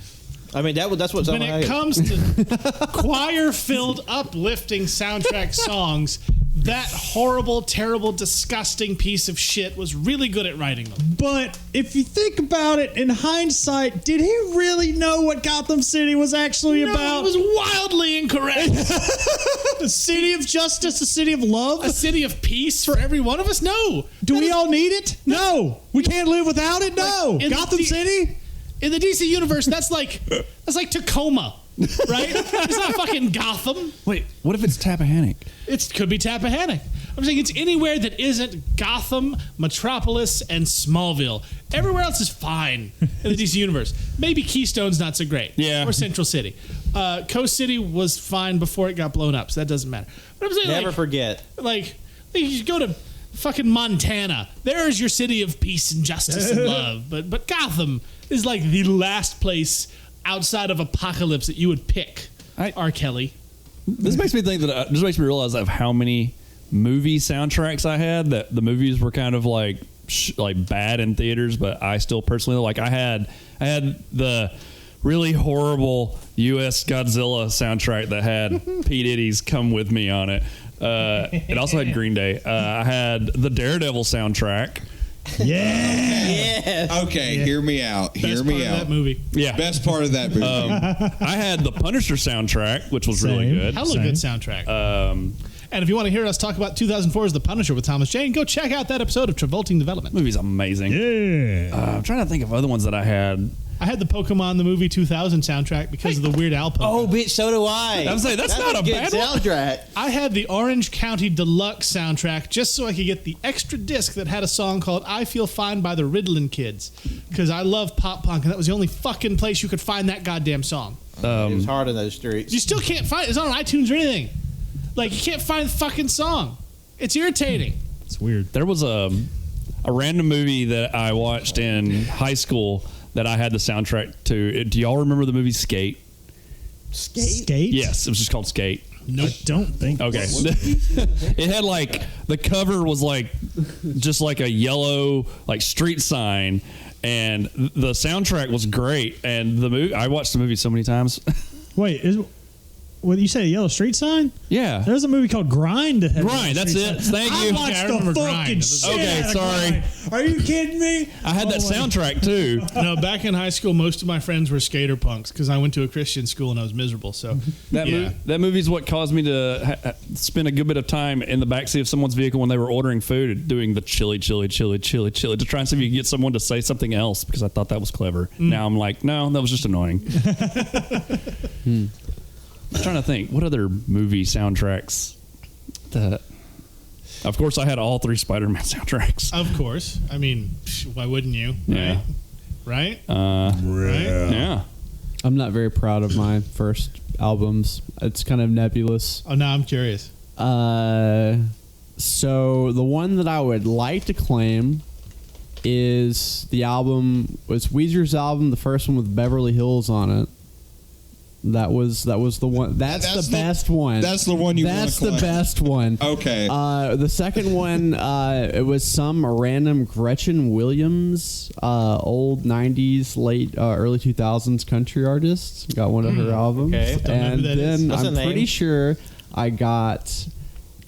I mean, that's what's
When
on my
it comes to choir-filled, uplifting soundtrack songs, that horrible, terrible, disgusting piece of shit was really good at writing them.
But if you think about it in hindsight, did he really know what Gotham City was actually
No,
about?
it was wildly incorrect.
A city of justice, a city of love?
A city of peace for every one of us? No.
Do we all need it? No. We can't live without it? No.
in
Gotham
the-
City?
In the DC universe, that's like Tacoma, right? It's not fucking Gotham.
Wait, what if it's Tappahannock?
It could be Tappahannock. I'm saying it's anywhere that isn't Gotham, Metropolis, and Smallville. Everywhere else is fine in the DC universe. Maybe Keystone's not so great.
Yeah.
Or Central City. Coast City was fine before it got blown up, so that doesn't matter. But I'm saying,
Never forget.
like you go to fucking Montana. There's your city of peace and justice and love. But Gotham is like the last place outside of Apocalypse that you would pick. R. Kelly.
This makes me think that this makes me realize of how many movie soundtracks I had that the movies were kind of like bad in theaters, but I still personally like. I had the really horrible U.S. Godzilla soundtrack that had P. Diddy's "Come With Me" on it. It also had Green Day. I had the Daredevil soundtrack.
Yeah.
Okay, hear me out.
Best part of that movie.
Yeah.
Best part of that movie.
I had the Punisher soundtrack, which was really
Same.
good.
Hella good soundtrack. And if you want to hear us talk about 2004's The Punisher with Thomas Jane, go check out that episode of Travolting Development.
Movie's amazing.
Yeah.
I'm trying to think of other ones that I had.
I had the Pokemon the Movie 2000 soundtrack because of the Weird Al Pokemon.
Oh, bitch, so do I.
I was saying, that's not
a
a
good
bad one.
soundtrack.
I had the Orange County Deluxe soundtrack just so I could get the extra disc that had a song called I Feel Fine by the Ritalin Kids because I love pop punk and that was the only fucking place you could find that goddamn song.
It was hard in those streets.
You still can't find it. It's not on iTunes or anything. Like, you can't find the fucking song. It's irritating.
It's weird.
There was a random movie that I watched in high school that I had the soundtrack to. Do y'all remember the movie Skate?
Skate?
Yes, it was just called Skate.
Nope. I don't think.
Okay. It had like, the cover was like, just like a yellow, like street sign. And the soundtrack was great. And the movie, I watched the movie so many times.
Wait, what you say? A yellow street sign?
Yeah.
There's a movie called Grind. That had
Grind,
yellow
that's
street
it.
sign.
Thank
I
you.
watched
Yeah, I
the
remember
fucking
Grind.
shit
Okay,
out of
sorry.
Grind. Are you kidding me?
I had that soundtrack too.
No, back in high school, most of my friends were skater punks because I went to a Christian school and I was miserable. So
That movie's what caused me to spend a good bit of time in the backseat of someone's vehicle when they were ordering food, doing the chili, to try and see if you could get someone to say something else because I thought that was clever. Now I'm like, no, that was just annoying. I'm trying to think, what other movie soundtracks that... Of course, I had all 3 Spider-Man soundtracks.
Of course. I mean, why wouldn't you?
Yeah.
Right?
Yeah.
Yeah.
I'm not very proud of my first albums. It's kind of nebulous.
Oh, no, I'm curious.
So the one that I would like to claim is Weezer's album, the first one with Beverly Hills on it. That was the one. That's the best one.
That's the one you want to
That's the
claim.
best one.
Okay.
The second one, it was some random Gretchen Williams, old 90s, late early 2000s country artist. Got one of her albums.
Okay.
Don't know who
And
that is.
then
What's the
I'm
name?
pretty sure I got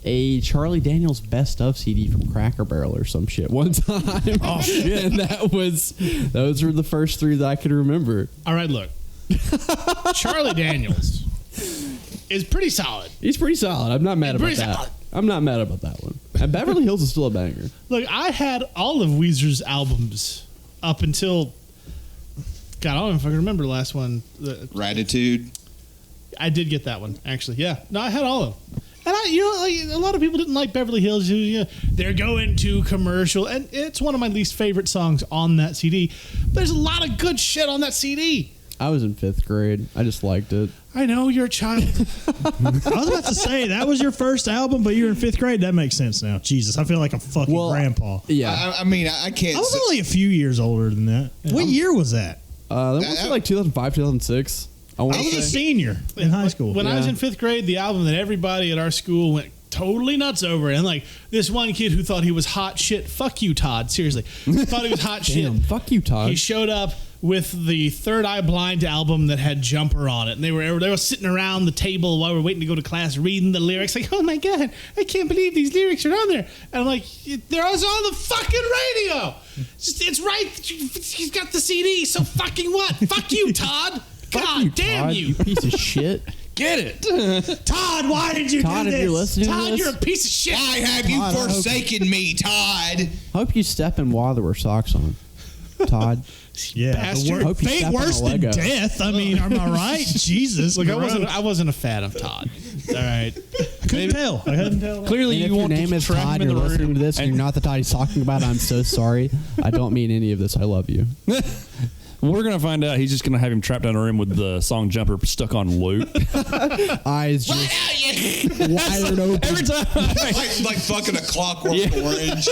a Charlie Daniels best of CD from Cracker Barrel or some shit one time. Oh shit! And those were the first 3 that I could remember.
All right, look. Charlie Daniels is pretty solid.
He's pretty solid. I'm not mad about
Pretty
that.
solid.
I'm not mad about that one. And Beverly Hills is still a banger.
Look, I had all of Weezer's albums up until... God, I don't know if I can remember the last one.
Gratitude.
I did get that one, actually. Yeah. No, I had all of them. And a lot of people didn't like Beverly Hills. They're going to commercial. And it's one of my least favorite songs on that CD. But there's a lot of good shit on that CD.
I was in 5th grade. I just liked it.
I know, you're a child.
I was about to say that was your first album, but you were in 5th grade. That makes sense now. Jesus, I feel like a fucking grandpa.
Yeah.
I mean, I can't.
I was only a few years older than that. What year was that?
That was like 2005, 2006. I
I was a senior in high school.
When I was in 5th grade, the album that everybody at our school went totally nuts over, and like this one kid who thought he was hot shit. Fuck you, Todd. Seriously, thought he was hot
Damn,
shit.
fuck you, Todd.
He showed up with the Third Eye Blind album that had Jumper on it, and they were sitting around the table while we were waiting to go to class, reading the lyrics. Like, oh my god, I can't believe these lyrics are on there. And I'm like, they're on the fucking radio. It's right. He's got the CD. So fucking what? Fuck you, Todd. God
you,
damn
Todd,
you.
piece of shit.
Get it.
Todd, why did you
Todd,
do
if
this?
you're listening to
Todd,
this,
you're a piece of shit.
Why have you
Todd, I hope-
forsaken me, Todd?
hope you step in while there were socks on. Todd.
Yeah,
Bastard.
Hope you
fate
step on
worse
a
than
Lego.
death. I mean, am I right? Jesus,
Look,
gross.
I wasn't a fan of Todd. All right.
Couldn't tell. I couldn't tell.
Clearly,
And if
you
your
want
name
to
is
trap
Todd,
him in
you're
the
listening
room.
to this, and you're not the Todd he's talking about, I'm so sorry. I don't mean any of this. I love you.
We're going to find out he's just going to have him trapped in a room with the song Jumper stuck on loop.
Eyes just wide open.
Every time.
like fucking a Clockwork Orange.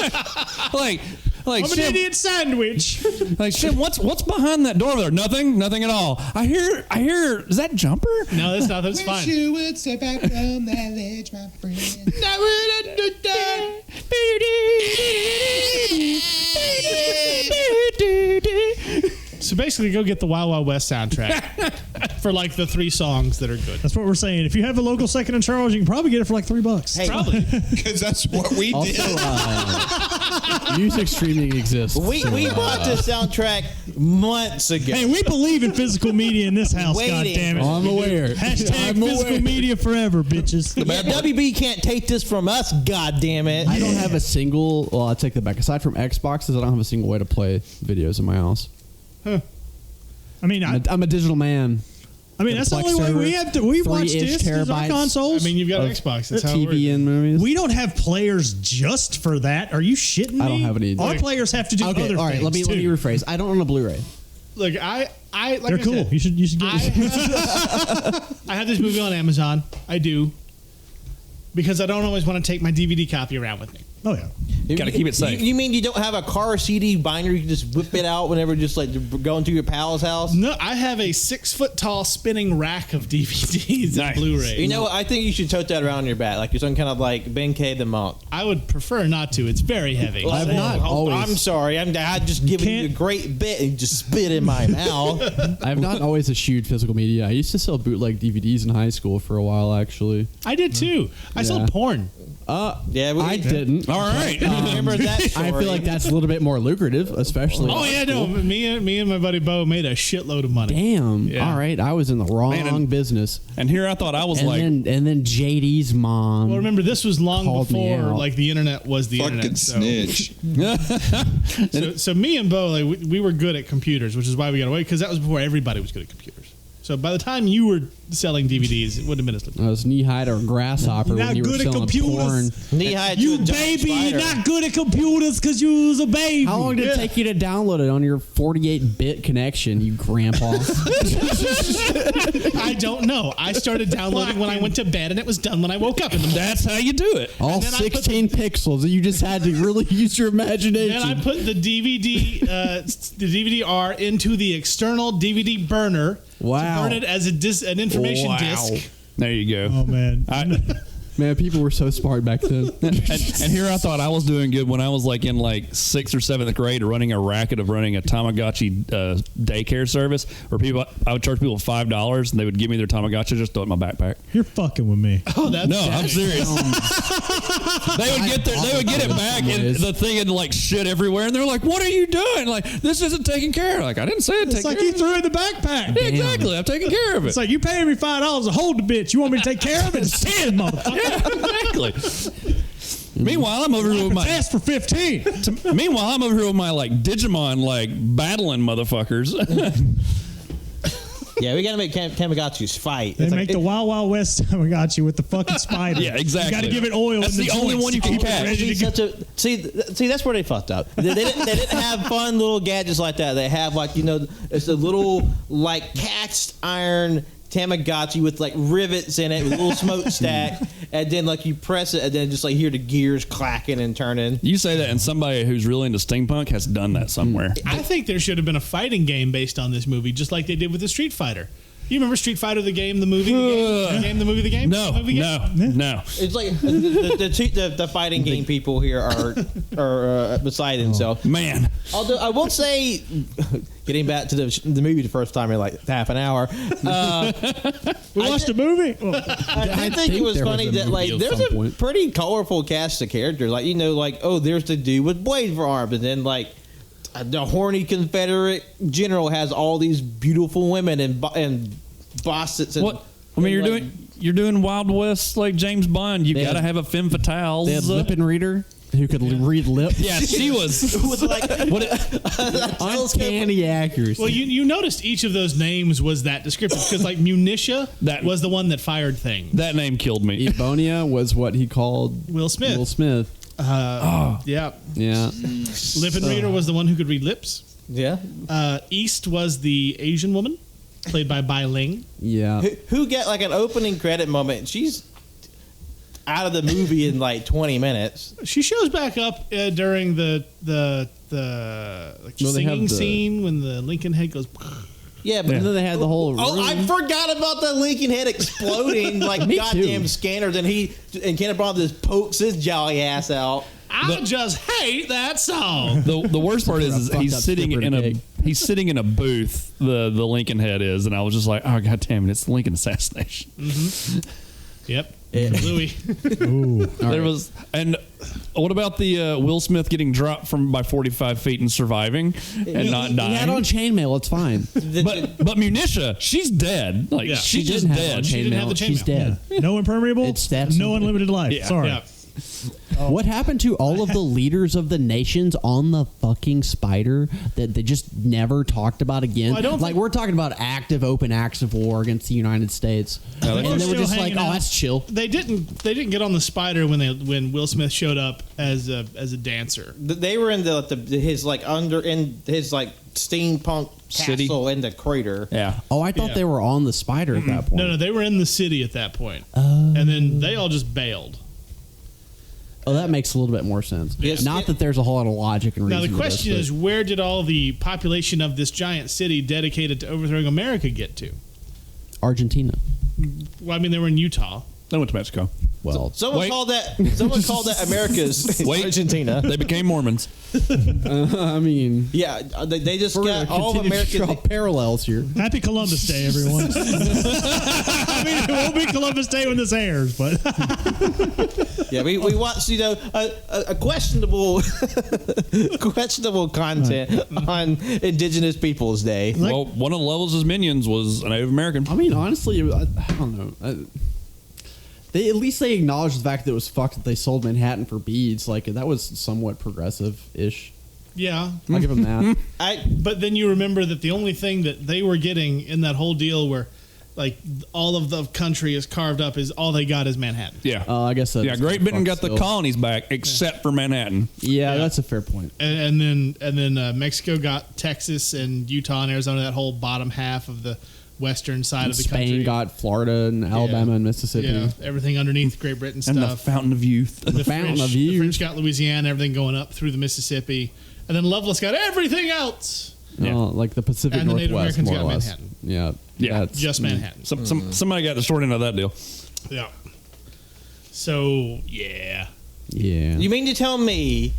like
I'm an
Shim,
idiot sandwich.
like Shim, what's behind that door there? Nothing at all. I hear, is that Jumper?
No, that's not. That's fine.
You would step back from that ledge, my friend.
So basically, go get the Wild Wild West soundtrack for like the 3 songs that are good.
That's what we're saying. If you have a local second and Charles, you can probably get it for like $3.
Hey,
Probably.
Because that's what we
Also,
did.
music streaming exists.
we bought this soundtrack months ago.
Hey, we believe in physical media in this house.
Waiting.
God damn it!
I'm aware.
Hashtag
I'm
physical
aware.
media forever, bitches.
Yeah, WB can't take this from us, god damn it.
I don't have a single. Well, I take that back. Aside from Xboxes, I don't have a single way to play videos in my house.
I mean,
I'm a digital man.
that's the
Plex
only way
server,
we have to. We watch
3-inch
this is our
terabytes.
consoles.
I mean, you've got an
Of
Xbox. That's how it works.
TV and movies.
we don't have players just for that. Are you shitting me?
I don't have any.
Our players have to do
Okay,
other
all right.
things
Let me
too.
rephrase. I don't own a Blu-ray.
Look, like
They're
I
cool.
said,
You should get
I have, I have this movie on Amazon. I do. Because I don't always want to take my DVD copy around with me.
Oh yeah.
Gotta keep it safe.
You mean you don't have a car CD binder? You can just whip it out whenever, just like going to your pal's house?
No, I have a 6-foot-tall spinning rack of DVDs and
Nice.
Blu-rays.
You know what? I think you should tote that around your back, like you're some kind of like Ben K the monk.
I would prefer not to. It's very heavy.
I've not always.
I'm sorry. I just giving you a great bit and just spit in my mouth.
I've not always eschewed physical media. I used to sell bootleg DVDs in high school for a while, actually.
I did too. I sold porn.
Yeah,
I didn't.
All right.
remember that story.
I feel like that's a little bit more lucrative, especially.
Oh yeah, no. Me and my buddy Bo made a shitload of money.
Damn.
Yeah.
All right. I was in the wrong
and-
business.
And here I thought I was
And
like,
then JD's mom.
Well, remember this was long
Called me
before
out.
like the internet was the
Fucking
internet. So,
snitch.
so me and Bo, like we were good at computers, which is why we got away because that was before everybody was good at computers. So by the time you were selling DVDs, it wouldn't have been as lucrative.
I was knee-high to a grasshopper
You're
when
not
you were
good at
selling porn.
computers.
Knee-high to
You
a giant
baby, you're
spider.
not good at computers because you was a baby.
How long did it take you to download it on your 48-bit connection, you grandpa?
I don't know. I started downloading when I went to bed, and it was done when I woke up in the morning.
That's how you do it.
All
then I put
16 pixels. You just had to really use your imagination.
Then I put the DVD-R into the external DVD burner.
Wow.
To burn it as an information disc.
There you go.
Oh man.
Man, people were so smart back then.
And here I thought I was doing good when I was like in like 6th or 7th grade, running a racket of running a Tamagotchi daycare service where I would charge people $5 and they would give me their Tamagotchi, just throw it in my backpack.
You're fucking with me.
Oh, that's
No, I'm serious. They would get it back, and the thing had like shit everywhere, and they're like, "What are you doing? Like, this isn't taken care of." Like, I didn't say it.
It's like you threw it in the backpack.
Yeah, exactly. I'm taking care of it.
It's like you paying me $5 to hold the bitch. You want me to take care of it? It's 10, motherfucker.
Yeah, exactly. Meanwhile, I'm over here with my.
Ask for 15.
Meanwhile, I'm over here with my like Digimon like battling motherfuckers.
Yeah, we got to make Tamagotchis fight.
They
It's
make the Wild Wild West Tamagotchi with the fucking spider.
Yeah, exactly.
You got to give it oil.
That's
in
the
the
only
joints.
one you can
Keep it
catch.
ready to go.
see, that's where they fucked up. They didn't have fun little gadgets like that. They have like it's a little like cast iron Tamagotchi with like rivets in it with a little smokestack, and then like you press it, and then just like hear the gears clacking and turning.
You say that, and somebody who's really into steampunk has done that somewhere.
I think there should have been a fighting game based on this movie, just like they did with the Street Fighter. You remember Street Fighter, the game, the movie, the game, the movie, the game?
No,
The movie game?
no.
It's like the fighting game people here are beside themselves.
Man,
Although I will say, getting back to the movie the first time in like half an hour,
We watched the movie. Well,
I think it was
there was
funny
a
that like
movie at
there's
some
a
point.
pretty colorful cast of characters. Like oh, there's the dude with blade for arms, and then like the horny Confederate general has all these beautiful women and bosses. And,
what? I mean, you're doing Wild West like James Bond. You
They
got to
had-
have a femme fatale.
They had lip and reader who could read lips.
Yeah, she was.
with like
Uncanny accuracy.
Well, you noticed each of those names was that descriptive because, like, Munitia
That-
was the one that fired things.
That name killed me.
Ebonia was what he called
Will Smith.
Will Smith.
Yeah.
Yeah.
Lip and Reader was the one who could read lips.
yeah.
East was the Asian woman, played by Bai Ling.
Yeah.
Who get like an opening credit moment? She's out of the movie in like 20 minutes.
She shows back up during the
Well, they have
singing
the-
scene when the Lincoln head goes.
Yeah, but
And then they had the whole room.
Oh, I forgot about the Lincoln head exploding like
Me
goddamn
too.
scanners, and Kenneth Branagh just pokes his jolly ass out.
I just hate that song.
The worst part is
fucked
he's
up
sitting
skipper
in
to
a
cake.
he's sitting in a booth. The Lincoln head is, and I was just like, oh god damn it, it's the Lincoln assassination.
Yep. Louis.
ooh.
There was, and what about the Will Smith getting dropped by 45 feet and surviving and not
He had on
dying?
chainmail. It's fine.
But Munitia, she's dead. Like
Yeah.
she's
She
just
didn't have it on
dead.
She didn't have the
chainmail. She's
chainmail.
dead.
No impermeable.
It's that
no
simple.
unlimited life.
Yeah.
Sorry.
Yeah.
What happened to all of the leaders of the nations on the fucking spider that they just never talked about again?
Well, I don't
like
think-
we're talking about active, open acts of war against the United States,
They're
and they were
still
just like,
hanging
"Oh,
out.
that's chill."
They didn't get on the spider when Will Smith showed up as a dancer.
They were in his steampunk
City?
castle in the crater.
Yeah.
Oh, I thought
Yeah.
they were on the spider at that point.
No, they were in the city at that point. And then they all just bailed.
Oh, that makes a little bit more sense.
Yes.
Not that there's a whole lot of logic and reason.
Now the
to
question
this,
is, where did all the population of this giant city dedicated to overthrowing America get to?
but Argentina.
Well, I mean, they were in Utah.
They went to Mexico.
Well,
Someone
Wait.
called that America's
Wait.
Argentina.
They became Mormons.
I mean,
Yeah, they just
we're
got
gonna
all of
continue to draw
American.
parallels here.
Happy Columbus Day, everyone. I mean, it won't be Columbus Day when this airs, but
Yeah, we watched a questionable content on Indigenous Peoples Day.
Well, one of the levels as minions was a Native American.
I mean, honestly, I don't know. They at least they acknowledged the fact that it was fucked that they sold Manhattan for beads. Like that was somewhat progressive-ish.
Yeah.
I'll give them that.
But then you remember that the only thing that they were getting in that whole deal were like all of the country is carved up. Is all they got is Manhattan.
Yeah.
I guess that's
Great Britain got
still.
the colonies back, except for Manhattan.
Yeah, that's a fair point.
And then Mexico got Texas and Utah and Arizona, that whole bottom half of the western side
And
of the
Spain
country.
got Florida and Alabama and Mississippi.
Yeah, everything underneath Great Britain stuff.
And the Fountain of Youth.
The Fountain of
The
Youth.
French got Louisiana, everything going up through the Mississippi. And then Loveless got everything else.
Yeah.
Like the Pacific
And the Native
Northwest,
Americans
more or
got
less.
Manhattan.
Yeah.
Yeah.
That's-
Just Manhattan.
Somebody got the short end of that deal.
Yeah. So, yeah.
Yeah.
You mean to tell me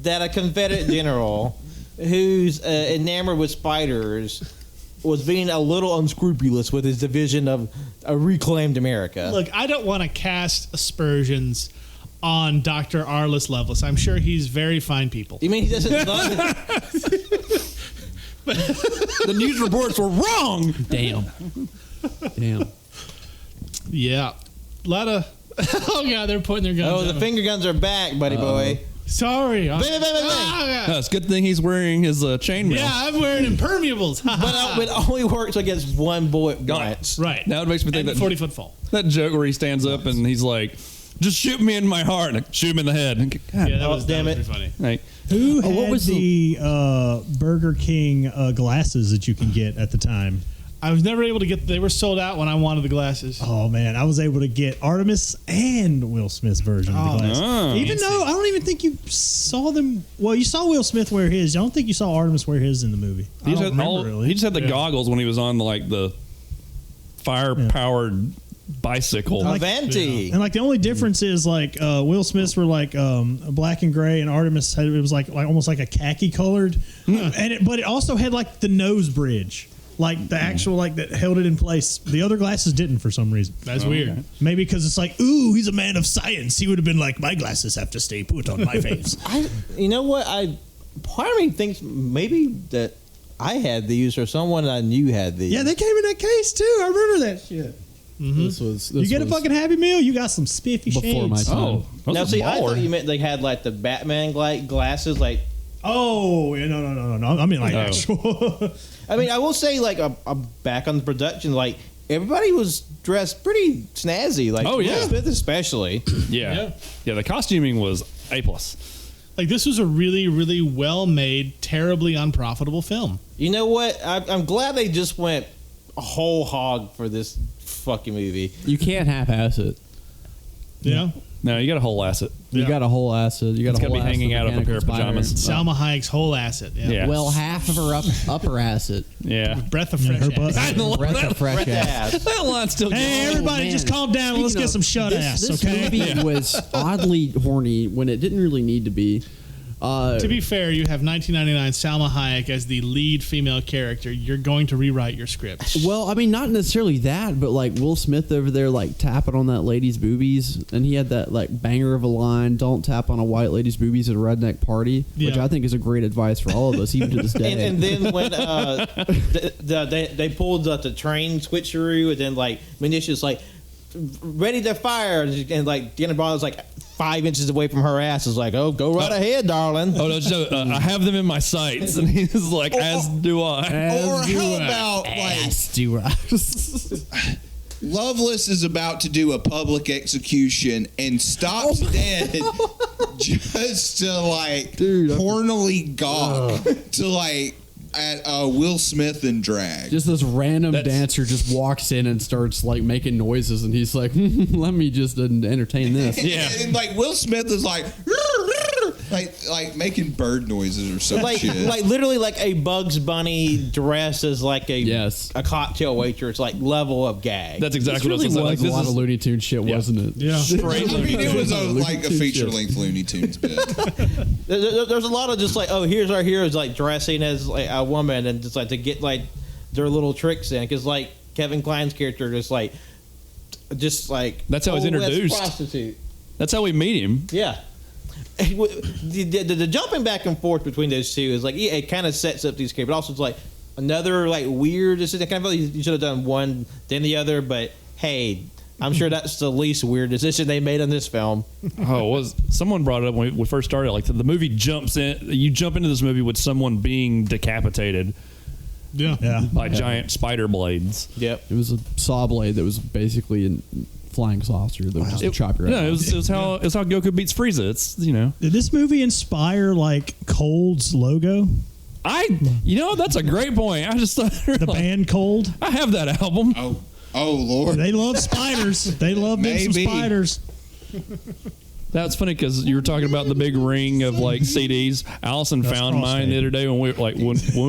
that a Confederate general who's enamored with spiders was being a little unscrupulous with his division of a reclaimed America?
Look, I don't want to cast aspersions on Dr. Arliss Lovelace. I'm sure he's very fine people.
You mean he doesn't love
The news reports were wrong.
Damn.
Yeah. A lot of... Oh, God, they're pointing their guns
Oh,
at
the
me.
finger guns are back, buddy boy.
Sorry.
Bang, bang, bang, bang.
Ah,
It's a good thing he's wearing his chainmail.
yeah, I'm wearing impermeables.
But it only works against one bullet once.
Right.
Now it makes me think
and
that
40-foot fall.
that joke where he stands up and he's like, "Just shoot me in my heart," and shoot him in the head. And, God,
Yeah, that was
damn
pretty
it.
funny.
like,
Who had
what was
the Burger King glasses that you can get at the time?
I was never able to get... They were sold out when I wanted the glasses.
Oh man, I was able to get Artemis and Will Smith's version of the glasses.
Oh.
Even though I don't even think you saw them. Well, you saw Will Smith wear his. I don't think you saw Artemis wear his in the movie. I
he
don't
just, had
remember really.
he just had the
Yeah.
goggles when he was on the fire-powered bicycle.
Avanti.
And like the only difference is like Will Smith's were like black and gray, and Artemis had, it was like almost like a khaki colored, but it also had like the nose bridge, like the actual like that held it in place. The other glasses didn't for some reason.
That's weird.
Maybe because it's like, ooh, he's a man of science. He would have been like, my glasses have to stay put on my face.
You know what? Part of me thinks maybe that I had these or someone I knew had these.
Yeah, they came in that case too. I remember that shit.
This was
You get a fucking Happy Meal, you got some spiffy
before my
shades.
time.
Oh, that
Now,
was a
see, I
baller.
thought you meant they had like the Batman glasses. Like,
Oh, yeah, no. I mean like actual.
I mean, I will say, like, I'm back on the production. Like, everybody was dressed pretty snazzy. Like,
Oh, yeah.
Will Smith especially.
Yeah. The costuming was A+.
Like, this was a really, really well-made, terribly unprofitable film.
You know what? I'm glad they just went whole hog for this fucking movie.
You can't half-ass it.
Yeah.
No, you got a whole asset.
You got a whole acid. You got
It's
a
gotta
whole
be hanging
acid
out of a pair of
mechanical
pajamas.
spider.
Salma Hayek's whole asset. Yeah.
Yeah.
Well, half of her upper acid.
Yeah.
Breath of
Yeah,
fresh
her butt-
air.
Breath of fresh
Breath
ass.
ass.
That line's still
Hey,
going.
everybody,
man.
just calm down. Let's
Speaking
get
of-
some shut ass,
This
okay?
movie was oddly horny when it didn't really need to be.
To be fair, you have 1999 Salma Hayek as the lead female character. You're going to rewrite your script.
Well, I mean, not necessarily that, but like Will Smith over there, like tapping on that lady's boobies, and he had that like banger of a line: "Don't tap on a white lady's boobies at a redneck party," which
Yeah.
I think is a great advice for all of us, even to this day.
And then when they pulled the train switcheroo, and then like Minicia's like ready to fire, and like Deanna Bronner's like 5 inches away from her ass, is like, oh, go right ahead, darling.
Oh, no, so, I have them in my sights. And he's like, as do I.
Or how about like Loveless is about to do a public execution and stops dead just to like hornily gawk to like at Will Smith in drag.
just this random
That's-
dancer just walks in and starts like making noises, and he's like, "Let me just entertain this."
Yeah.
And like Will Smith is like like making bird noises or some
Like,
shit.
like literally like a Bugs Bunny dressed as like a
Yes.
a cocktail waitress, like level of gag.
That's
This
exactly
really
what I
was
was
a
saying.
lot
Like,
of Looney Tunes shit, wasn't it?
Yeah.
I mean, it was like a
Tunes
feature
shit.
length Looney Tunes bit.
There's a lot of just like, oh, here's our heroes like dressing as like a woman, and just like to get like their little tricks in, because like Kevin Kline's character just like
That's how he's
old West
introduced.
prostitute.
That's how we meet him.
Yeah. The jumping back and forth between those two is like, yeah, it kind of sets up these characters, but also it's like another like weird decision. I kind of feel like you should have done one then the other, but hey, I'm sure that's the least weird decision they made on this film.
Oh, was someone brought it up when we first started? Like the movie jumps in, you jump into this movie with someone being decapitated,
Yeah.
by giant spider blades.
Yep.
It was a saw blade that was basically a flying saucer that would just chop your head
Yeah,
off.
it was how Goku beats Frieza. It's
Did this movie inspire like Cold's logo?
That's a great point. I just thought
The band Cold?
I have that album.
Oh Lord.
They love spiders. They love them some
Maybe.
spiders.
That's funny because you were talking about the big ring of like CDs. Allison found mine the other day when we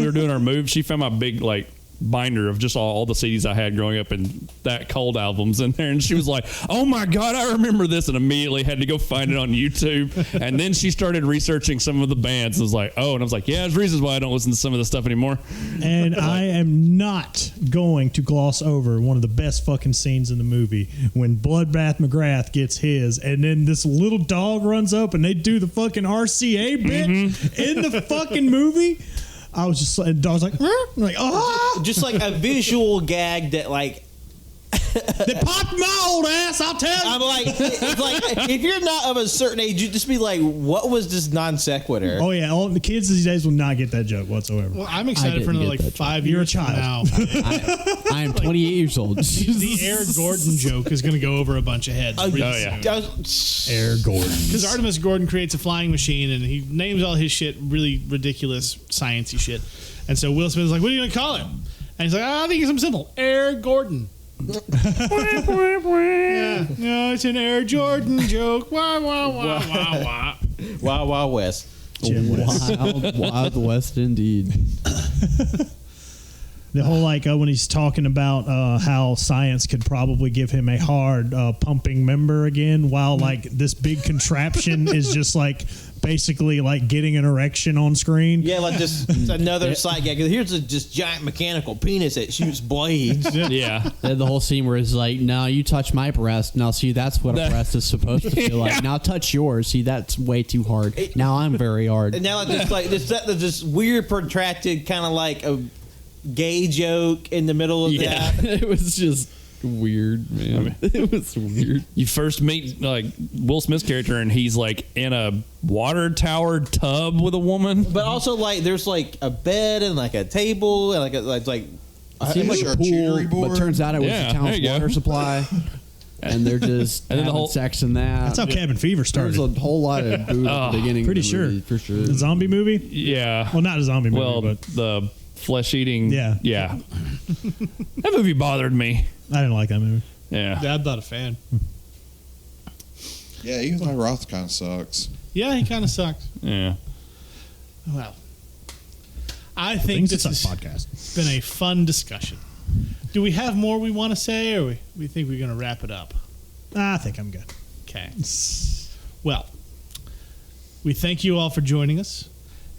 were doing our move. She found my big like binder of just all the CDs I had growing up, and that Cold album's in there. And she was like, "Oh my God, I remember this!" And immediately had to go find it on YouTube. And then she started researching some of the bands. And was like, "Oh," and I was like, "Yeah, there's reasons why I don't listen to some of this stuff anymore."
And I am not going to gloss over one of the best fucking scenes in the movie when Bloodbath McGrath gets his, and then this little dog runs up and they do the fucking RCA bit in the fucking movie. I was just like, dog's like, I'm like, oh,
Just like a visual gag that like
they popped my old ass. I'll tell you.
I'm like, it's like if you're not of a certain age, you just be like, what was this non sequitur?
Oh yeah, all the kids these days will not get that joke whatsoever.
Well, I'm excited for
didn't
another
get
like
that
5
You're a
years from now.
child.
I am 28 years old.
The Air Gordon joke is going to go over a bunch of heads.
Air Gordon.
Because Artemis Gordon creates a flying machine and he names all his shit really ridiculous, sciencey shit. And so Will Smith is like, "What are you going to call it?" And he's like, "I think it's something simple. Air Gordon." Yeah, no, it's an Air Jordan joke. Wah, wah, wah, wah, wah.
Wild Wild West.
Wild West indeed.
The whole like when he's talking about how science could probably give him a hard pumping member again, while like this big contraption is just like basically like getting an erection on screen.
Yeah, like just another side gag. Here's a just giant mechanical penis that shoots blades.
Yeah.
They had the whole scene where it's like, "Now you touch my breast. Now see, that's what a breast is supposed to feel like. Now touch yours. See, that's way too hard. Now I'm very hard."
And now it's just like this weird protracted kind of like a gay joke in the middle of that.
It was just weird, man. It was weird.
You first meet like Will Smith's character, and he's like in a water tower tub with a woman.
But also like there's like a bed and like a table and like
It seemed like a pool,
charcuterie board.
but turns out it was
Yeah,
the town's
there you go.
water supply. And they're just
And then the
having
whole-
sex in that.
That's how Cabin Fever started.
There's a whole lot of booze at the beginning.
Pretty
of the
sure.
movie, for sure.
The zombie movie?
Yeah.
Well, not a zombie movie,
Well,
but
the flesh eating.
Yeah.
Yeah. That movie bothered me.
I didn't like that movie.
Yeah.
Yeah, I'm not a fan.
Yeah, Eli Roth kind of sucks.
Yeah, he kind of sucked.
Yeah.
Well, I think
Things
this
that
has
suck podcast.
been a fun discussion. Do we have more we want to say, or we think we're going to wrap it up?
I think I'm good.
Okay. Well, we thank you all for joining us,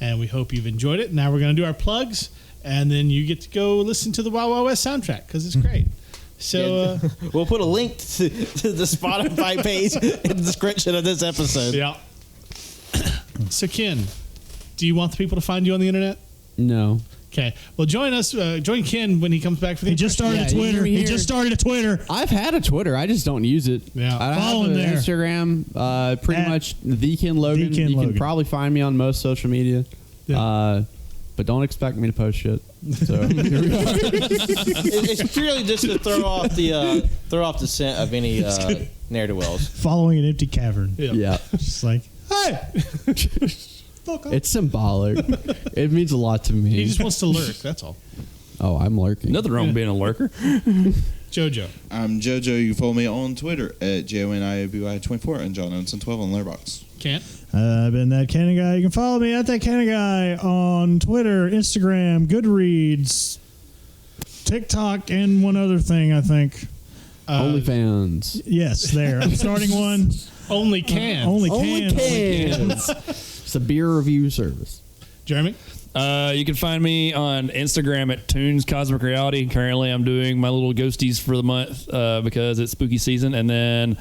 and we hope you've enjoyed it. Now we're going to do our plugs, and then you get to go listen to the Wild Wild West soundtrack because it's great. So,
we'll put a link to the Spotify page in the description of this episode.
yeah. So, Ken, do you want the people to find you on the internet?
No.
Okay. Well, join us. Join Ken when he comes back for the.
He just started
Yeah,
a Twitter.
you hear me
He
here.
just started a Twitter.
I've had a Twitter. I just don't use it.
Yeah.
I
Follow
have
him
an
there.
Instagram. Pretty
At
much the Ken Logan.
The Ken
You
Logan.
can probably find me on most social media.
Yeah.
But don't expect me to post shit. So here we are.
It's purely just to throw off the scent of any ne'er-do-wells.
Following an empty cavern.
Yeah.
Just like, hey. Fuck off.
It's symbolic. It means a lot to me.
He just wants to lurk. That's all.
Oh, I'm lurking.
Nothing wrong with being a lurker.
JoJo.
I'm JoJo. You can follow me on Twitter at JONIOBY24 and John Olson12 on Letterboxd.
Can't.
I've been that Cannon Guy. You can follow me at that Cannon Guy on Twitter, Instagram, Goodreads, TikTok, and one other thing, I think.
OnlyFans.
Yes, there. I'm starting one.
Only can.
Only
Only
cans.
It's a beer review service.
Jeremy.
You can find me on Instagram at Toons Cosmic Reality. Currently, I'm doing my little ghosties for the month because it's spooky season. And then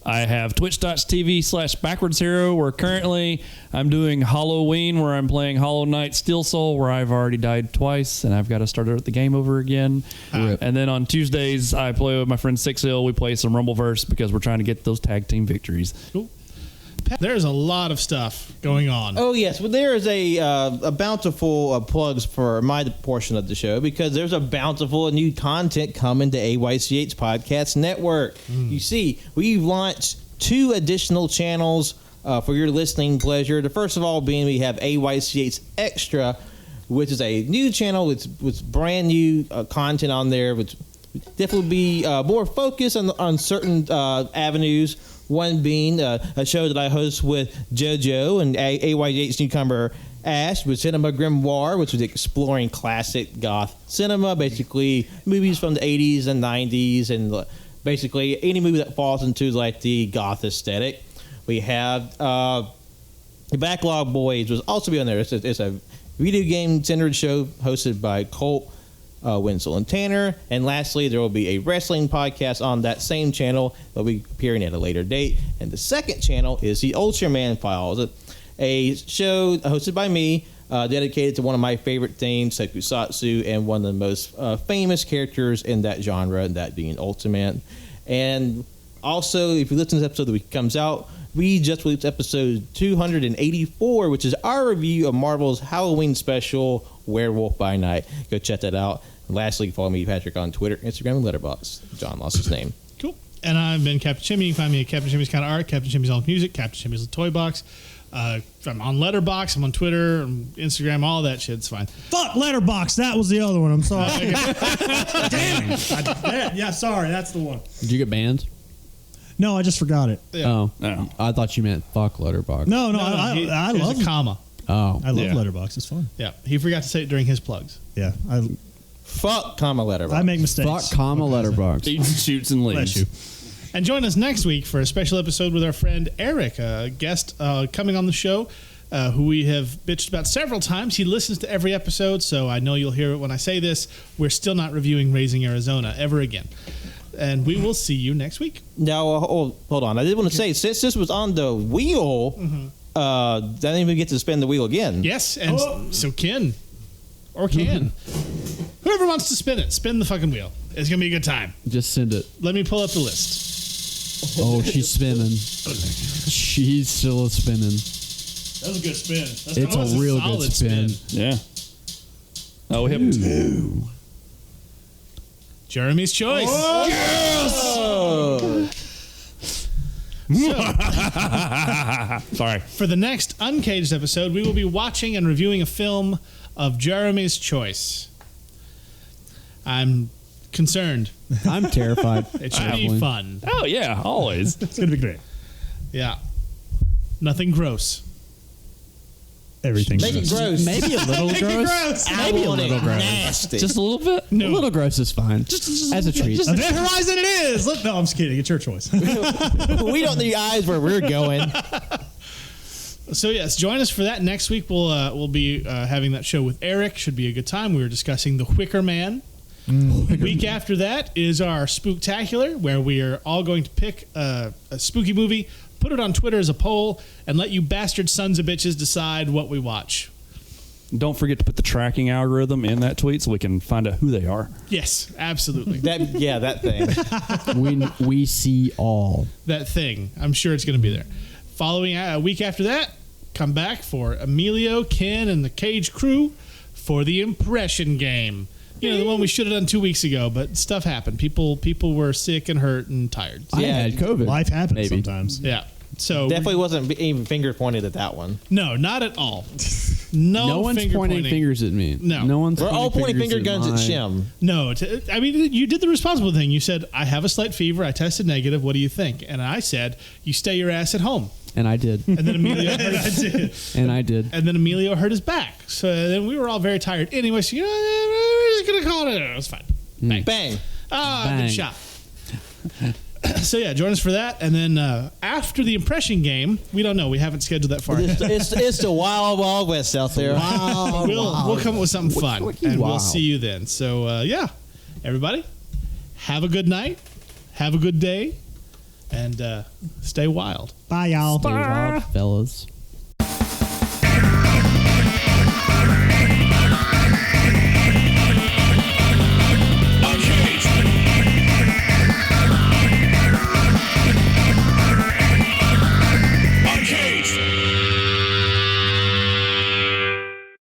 I have twitch.tv/backwards hero, where currently I'm doing Halloween, where I'm playing Hollow Knight Steel Soul, where I've already died twice and I've got to start the game over again. And then on Tuesdays, I play with my friend Six Hill. We play some Rumbleverse because we're trying to get those tag team victories.
Cool. There's a lot of stuff going on.
Oh yes, well there is a bountiful plugs for my portion of the show because there's a bountiful new content coming to AYCH Podcast Network. You see, we've launched 2 additional channels for your listening pleasure. The first of all being we have AYCH Extra, which is a new channel with brand new content on there, which definitely be more focused on certain avenues. One being a show that I host with JoJo and AYH newcomer Ash with Cinema Grimoire, which was exploring classic goth cinema, basically movies from the 80s and 90s, and basically any movie that falls into like the goth aesthetic. We have the Backlog Boys, was also be on there. It's a video game centered show hosted by Colt, Winslow, and Tanner. And lastly, there will be a wrestling podcast on that same channel that will be appearing at a later date. And the second channel is the Ultraman Files, a show hosted by me, dedicated to one of my favorite things, Tokusatsu, and one of the most famous characters in that genre, and that being Ultraman. And also, if you listen to this episode the week it comes out, we just released episode 284, which is our review of Marvel's Halloween special, Werewolf by Night. Go check that out. And lastly, follow me, Patrick, on Twitter, Instagram, and Letterboxd. John lost his name.
Cool. And I've been Captain Chimney. You can find me at Captain Chimmy's Kind of Art, Captain Chimmy's All Music, Captain Chimmy's Toy Box. I'm on Letterboxd. I'm on Twitter, Instagram, all that shit's fine.
Fuck Letterboxd. That was the other one. I'm sorry. Damn it. Yeah, sorry. That's the one.
Did you get banned?
No, I just forgot it.
Yeah.
Oh,
No.
I thought you meant fuck Letterboxd.
No, I
There's
love
a comma.
Oh,
I love
Yeah.
Letterboxd. It's fun.
Yeah, he forgot to say it during his plugs.
Yeah,
Fuck, Letterboxd.
I make mistakes.
fuck, comma, Letterboxd.
Eats, shoots, and leaves.
Bless you.
And join us next week for a special episode with our friend Eric, a guest coming on the show, who we have bitched about several times. He listens to every episode, so I know you'll hear it when I say this. We're still not reviewing Raising Arizona ever again. And we will see you next week.
Now, hold on. I did want to say, since this was on the wheel, I didn't even get to spin the wheel again.
Yes, and so Ken, or Can, whoever wants to spin it, spin the fucking wheel. It's going to be a good time.
Just send it.
Let me pull up the list.
Oh, she's spinning. She's still spinning.
That was a good spin.
It's a real good
solid
spin.
Yeah. Oh, we have 2.
Jeremy's Choice.
Sorry.
For the next Uncaged episode, we will be watching and reviewing a film of Jeremy's choice. I'm concerned.
I'm terrified.
It should be fun.
Oh, yeah, always.
It's going to be great.
Yeah. Nothing gross.
Everything.
Make it gross.
Maybe a little gross.
Maybe
a little gross.
Nasty.
Just a little bit?
A little gross is fine.
Just
as a treat.
Event Horizon it is. No, I'm just kidding. It's your choice.
We don't need eyes where we're going.
So yes, join us for that next week. We'll be having that show with Eric. Should be a good time. We were discussing The Wicker Man. The week after that is our Spooktacular, where we are all going to pick a spooky movie, put it on Twitter as a poll, and let you bastard sons of bitches decide what we watch.
Don't forget to put the tracking algorithm in that tweet so we can find out who they are.
Yes, absolutely.
That thing.
We see all.
That thing. I'm sure it's going to be there. Following a week after that, come back for Emilio, Ken, and the Cage crew for the Impression Game. You know, the one we should have done 2 weeks ago, but stuff happened. People were sick and hurt and tired.
I had COVID.
Life happens
Maybe.
sometimes.
Yeah. So
Definitely wasn't even finger pointed at that one.
no, not at all. No
one's pointing fingers at me.
No.
one's.
We're all pointing finger guns at Shim.
No, I mean, you did the responsible thing. You said, I have a slight fever. I tested negative. What do you think? And I said, you stay your ass at home.
And I did.
And then Emilio hurt
And I did.
And then Emilio hurt his back. So then we were all very tired. Anyway, so we're just going to call it. It was fine. Bang.
Bang.
Bang.
Good shot. So yeah, join us for that. And then after the Impression Game, we don't know. We haven't scheduled that far.
It's the wild, wild west out there.
We'll come up with something fun, and
wow.
we'll see you then. So yeah, everybody, have a good night, have a good day, and stay wild.
Bye, y'all.
Stay wild, fellas.